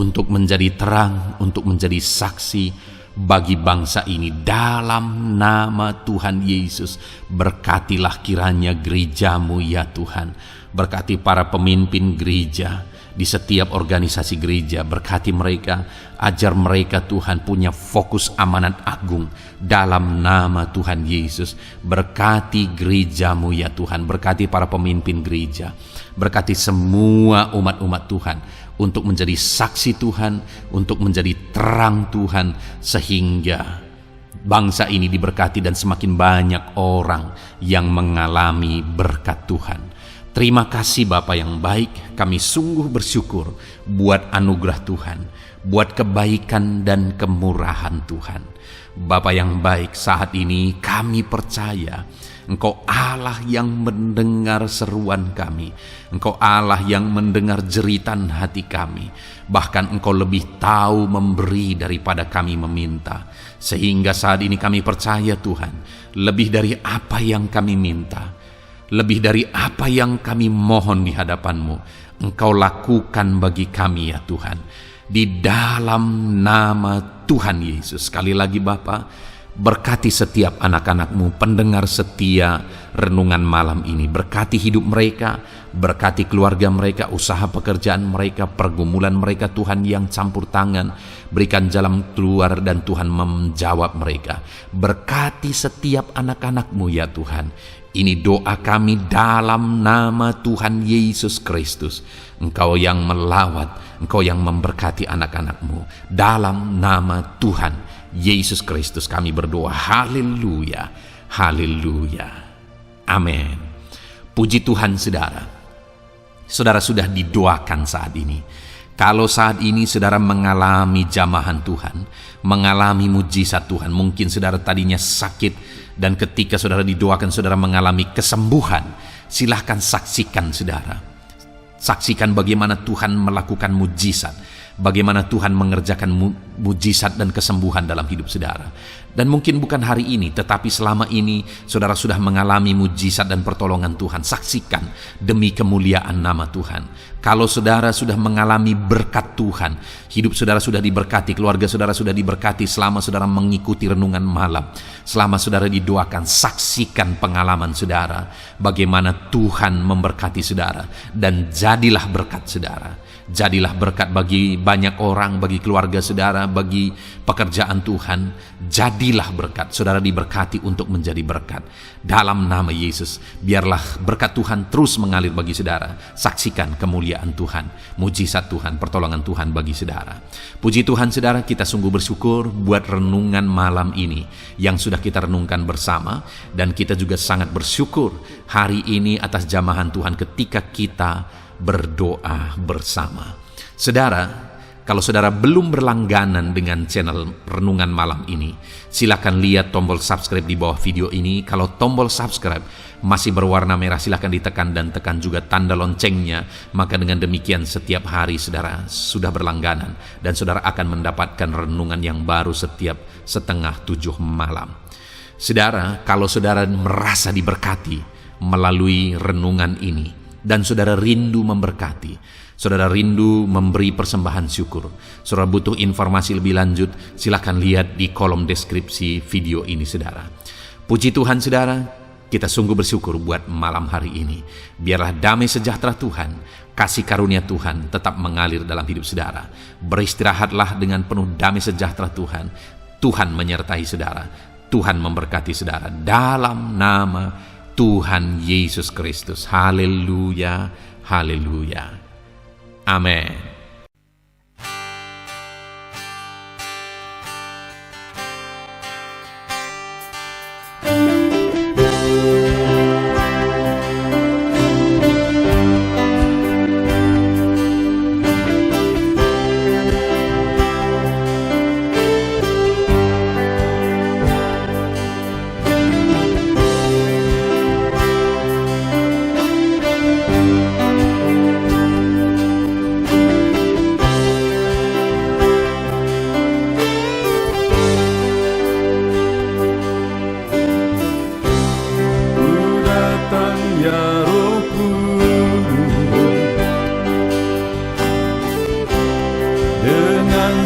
untuk menjadi terang, untuk menjadi saksi bagi bangsa ini dalam nama Tuhan Yesus. Berkatilah kiranya gereja-Mu ya Tuhan. Berkati para pemimpin gereja di setiap organisasi gereja. Berkati mereka, ajar mereka Tuhan punya fokus amanat agung dalam nama Tuhan Yesus. Berkati gereja-Mu ya Tuhan. Berkati para pemimpin gereja. Berkati semua umat-umat Tuhan untuk menjadi saksi Tuhan, untuk menjadi terang Tuhan, sehingga bangsa ini diberkati dan semakin banyak orang yang mengalami berkat Tuhan. Terima kasih Bapa yang baik, kami sungguh bersyukur buat anugerah Tuhan, buat kebaikan dan kemurahan Tuhan. Bapa yang baik, saat ini kami percaya Engkau Allah yang mendengar seruan kami. Engkau Allah yang mendengar jeritan hati kami. Bahkan Engkau lebih tahu memberi daripada kami meminta. Sehingga saat ini kami percaya Tuhan, lebih dari apa yang kami minta, lebih dari apa yang kami mohon di hadapan-Mu, Engkau lakukan bagi kami ya Tuhan. Di dalam nama Tuhan Yesus. Sekali lagi Bapa, berkati setiap anak-anak-Mu, pendengar setia renungan malam ini. Berkati hidup mereka, berkati keluarga mereka, usaha pekerjaan mereka, pergumulan mereka Tuhan yang campur tangan. Berikan jalan keluar dan Tuhan menjawab mereka. Berkati setiap anak-anak-Mu ya Tuhan. Ini doa kami dalam nama Tuhan Yesus Kristus. Engkau yang melawat, Engkau yang memberkati anak-anak-Mu. Dalam nama Tuhan Yesus Kristus kami berdoa. Haleluya, haleluya, amin. Puji Tuhan saudara. Saudara sudah didoakan saat ini. Kalau saat ini saudara mengalami jamahan Tuhan, mengalami mujizat Tuhan, mungkin saudara tadinya sakit dan ketika saudara didoakan saudara mengalami kesembuhan, silahkan saksikan saudara. Saksikan bagaimana Tuhan melakukan mujizat. bagaimana Tuhan mengerjakan mujizat dan kesembuhan dalam hidup saudara. Dan mungkin bukan hari ini, tetapi selama ini saudara sudah mengalami mujizat dan pertolongan Tuhan. Saksikan demi kemuliaan nama Tuhan. Kalau saudara sudah mengalami berkat Tuhan, hidup saudara sudah diberkati, keluarga saudara sudah diberkati selama saudara mengikuti renungan malam, selama saudara didoakan, saksikan pengalaman saudara, bagaimana Tuhan memberkati saudara, dan jadilah berkat saudara. Jadilah berkat bagi banyak orang, bagi keluarga saudara, bagi pekerjaan Tuhan. Jadilah berkat, saudara diberkati untuk menjadi berkat. Dalam nama Yesus, biarlah berkat Tuhan terus mengalir bagi saudara. Saksikan kemuliaan Tuhan, mujizat Tuhan, pertolongan Tuhan bagi saudara. Puji Tuhan saudara, kita sungguh bersyukur buat renungan malam ini yang sudah kita renungkan bersama. Dan kita juga sangat bersyukur hari ini atas jamahan Tuhan ketika kita berdoa bersama. Saudara, kalau saudara belum berlangganan dengan channel Renungan Malam ini, silakan lihat tombol subscribe di bawah video ini. Kalau tombol subscribe masih berwarna merah, silakan ditekan dan tekan juga tanda loncengnya. Maka dengan demikian setiap hari saudara sudah berlangganan dan saudara akan mendapatkan renungan yang baru setiap 6:30 malam. Saudara, kalau saudara merasa diberkati melalui renungan ini, dan saudara rindu memberkati, saudara rindu memberi persembahan syukur, saudara butuh informasi lebih lanjut, silakan lihat di kolom deskripsi video ini saudara. Puji Tuhan saudara, kita sungguh bersyukur buat malam hari ini. Biarlah damai sejahtera Tuhan, kasih karunia Tuhan tetap mengalir dalam hidup saudara. Beristirahatlah dengan penuh damai sejahtera Tuhan. Tuhan menyertai saudara, Tuhan memberkati saudara dalam nama Tuhan Yesus Kristus. Haleluya, haleluya. Amin.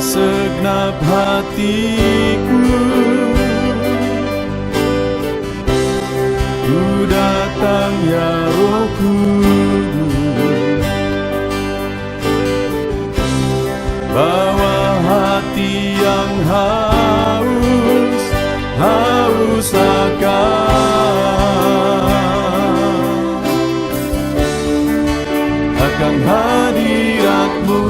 Segenap hatiku ku datang ya Roh Kudus, bawa hati yang haus akan hadirat-Mu.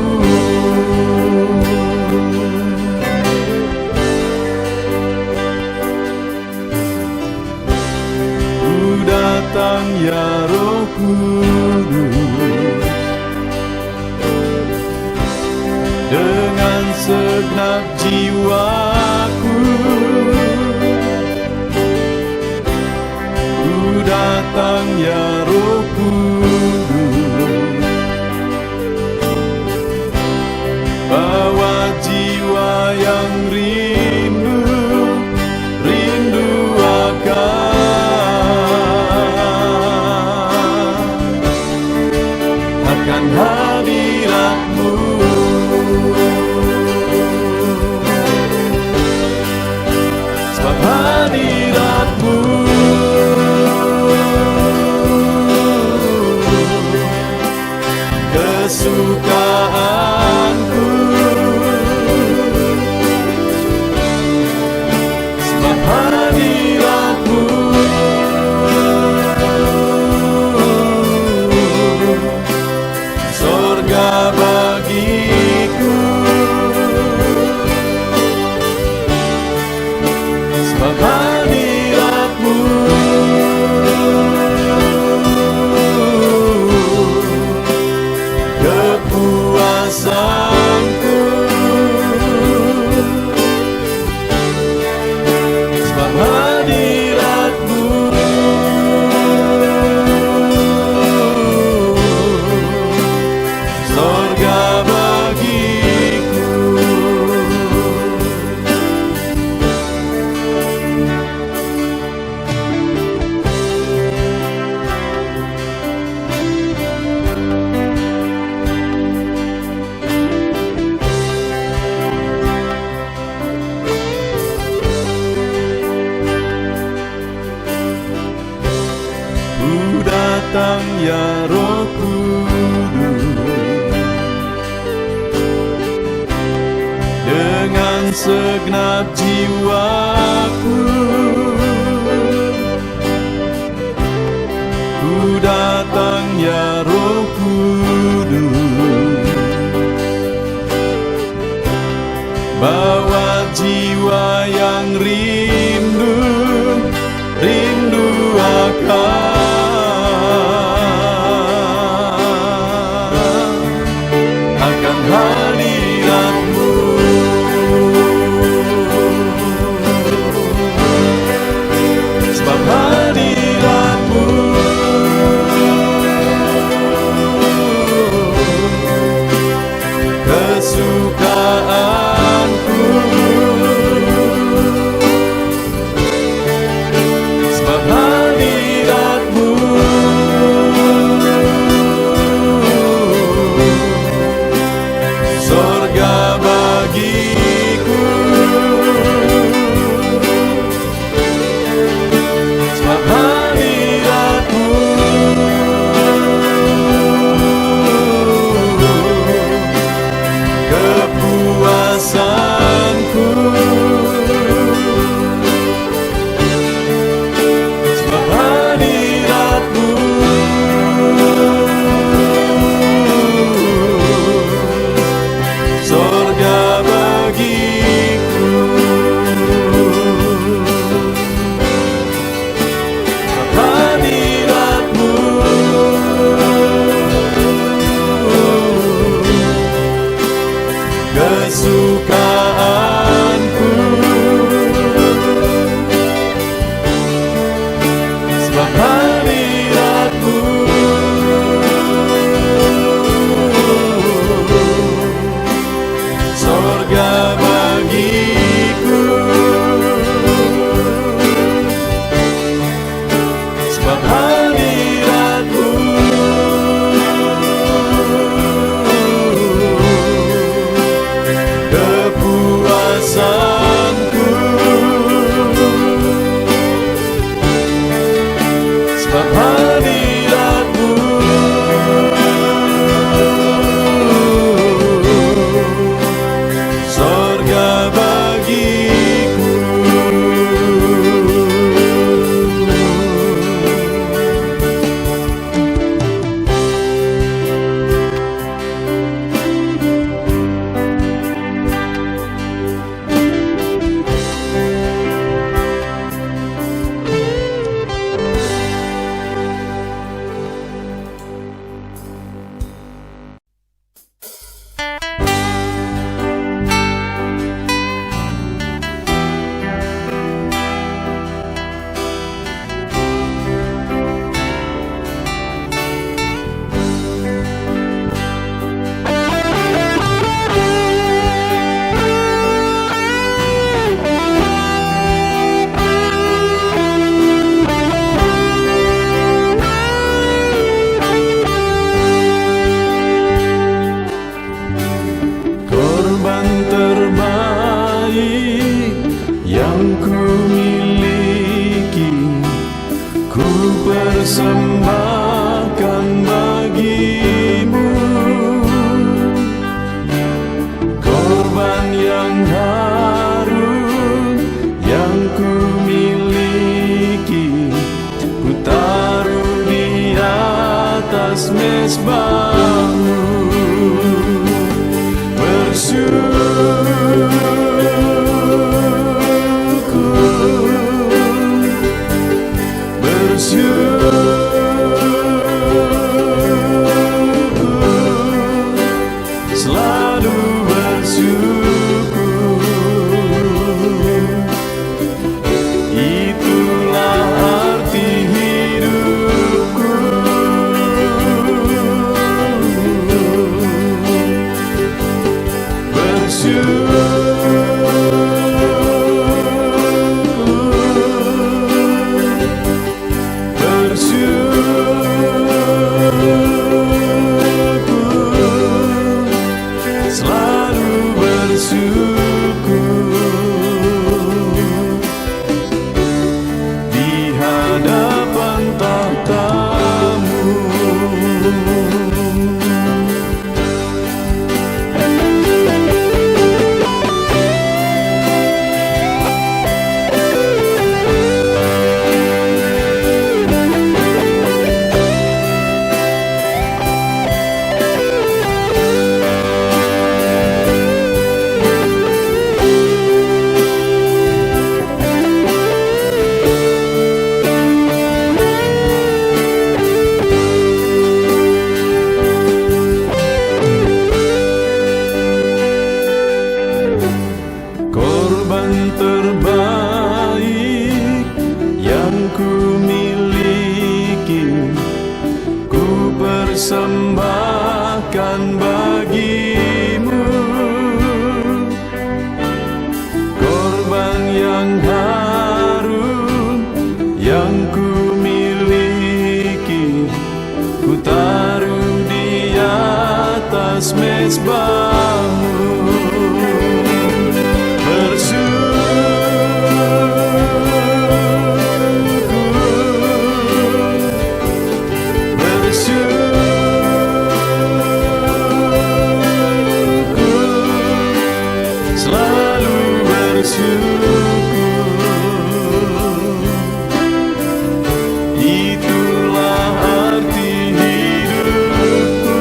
Datang ya Roh Kudus, dengan segenap jiwaku ku datang ya Roh Kudus, bawa jiwa yang rindu akan hadirat-Mu. Sebab hadirat-Mu kesukaanku, sebab hadirat-Mu surga bagiku, sebab datang ya Roh Kudus, dengan segenap jiwaku ku datang ya Roh Kudus, bawa jiwa yang rindu akan hadirat-Mu. Sebab hadirat-Mu kesukaanku, sebab hadirat-Mu sorga bagiku, sebab hadirat-Mu kepuasanku, sebab hadirat-Mu sorga bagiku, sebab hadirat-Mu kesukaanku, sebab hadirat-Mu sorga bagiku, sebab hadirat-Mu kepuasanku, sebab hadirat-Mu sorga bagiku. Korban terbaik yang ku miliki, ku persembahkan bagi-Mu. Korban yang harum yang ku miliki, ku taruh di atas mezbah-Mu. Selalu bersyukur, itulah arti hidupku. mesbah-Mu. Selalu bersyukur, itulah arti hidupku.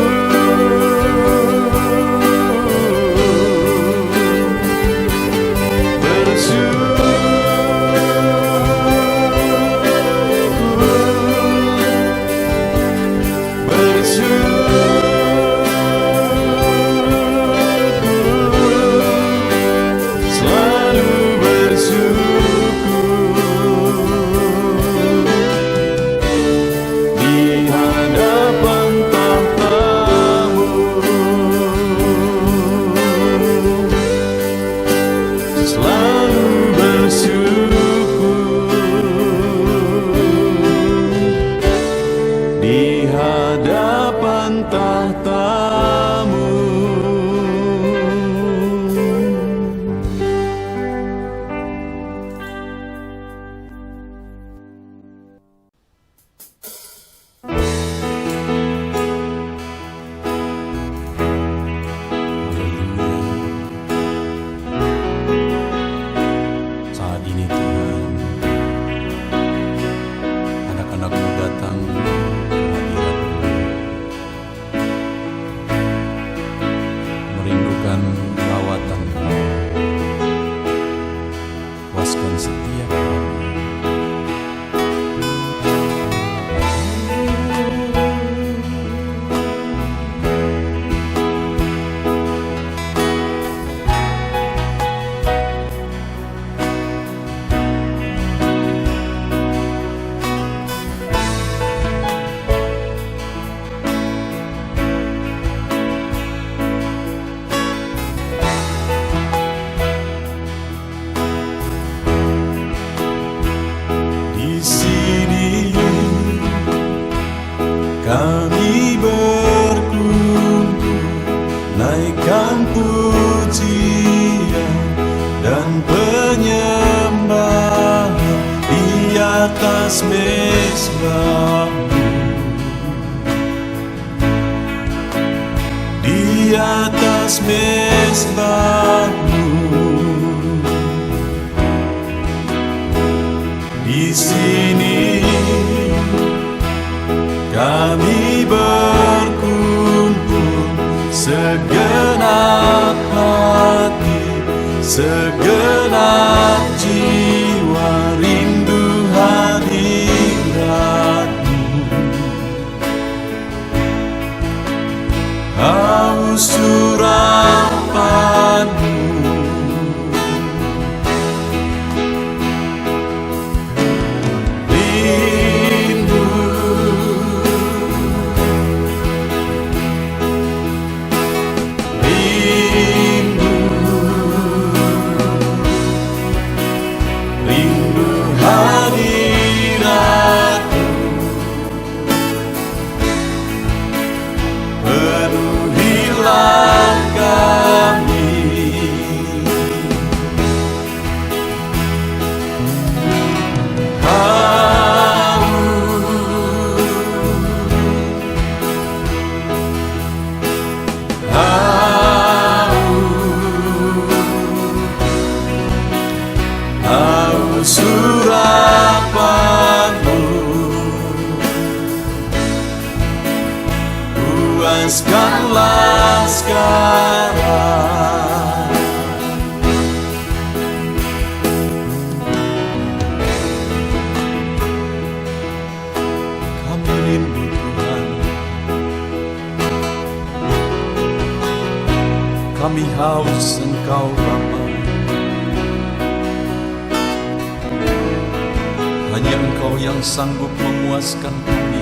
Di hadapan tahta-Mu. Saat ini Tuhan, anak-anak-Mu datang ke hadirat-Mu, merindukan lawatan-Mu. Puaskan setiap kami. Di sini kami berkumpul, naikkan pujian dan penyembahan di atas mesbah-Mu. Di atas mesbah-Mu. Di sini kami berkumpul, segenap hati, segenap jiwa, rindu hadirat-Mu. Haus urapan-Mu. Surapan-Mu, puaskanlah sekarang. Kami rindu Tuhan, kami haus Engkau Bapa. Hanya Engkau yang sanggup memuaskan kami.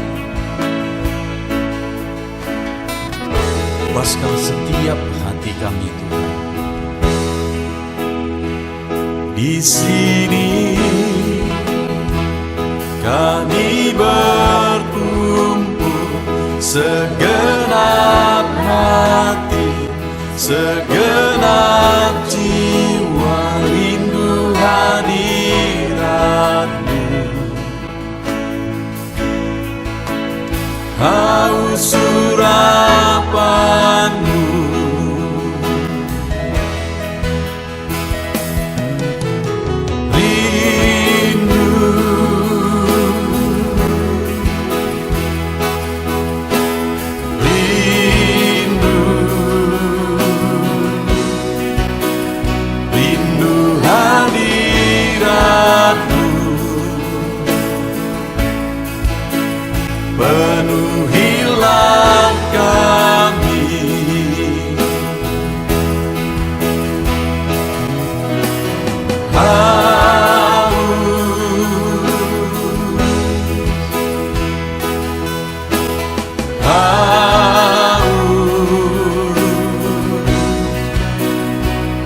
Puaskan setiap hati kami Tuhan. Di sini kami berkumpul, segenap hati, Segenap jiwa rindu hadirat-Mu, haus urapan-Mu, rindu, rindu, rindu hadirat-Mu, penuhilah kami.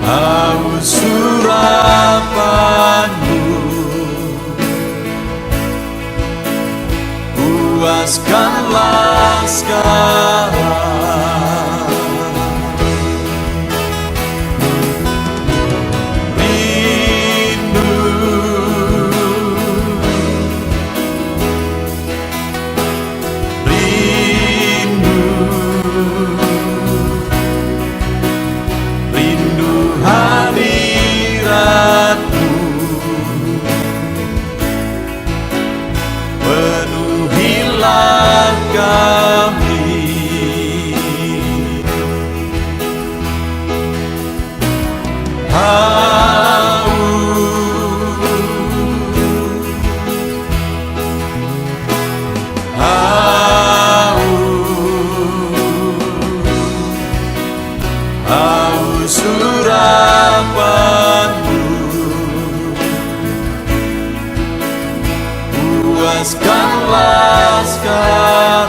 Haus urapan-Mu, puaskanlah sekarang. Rindu, rindu, rindu hadirat-Mu, penuhilah kami. Haus urapan-Mu, puaskanlah sekarang.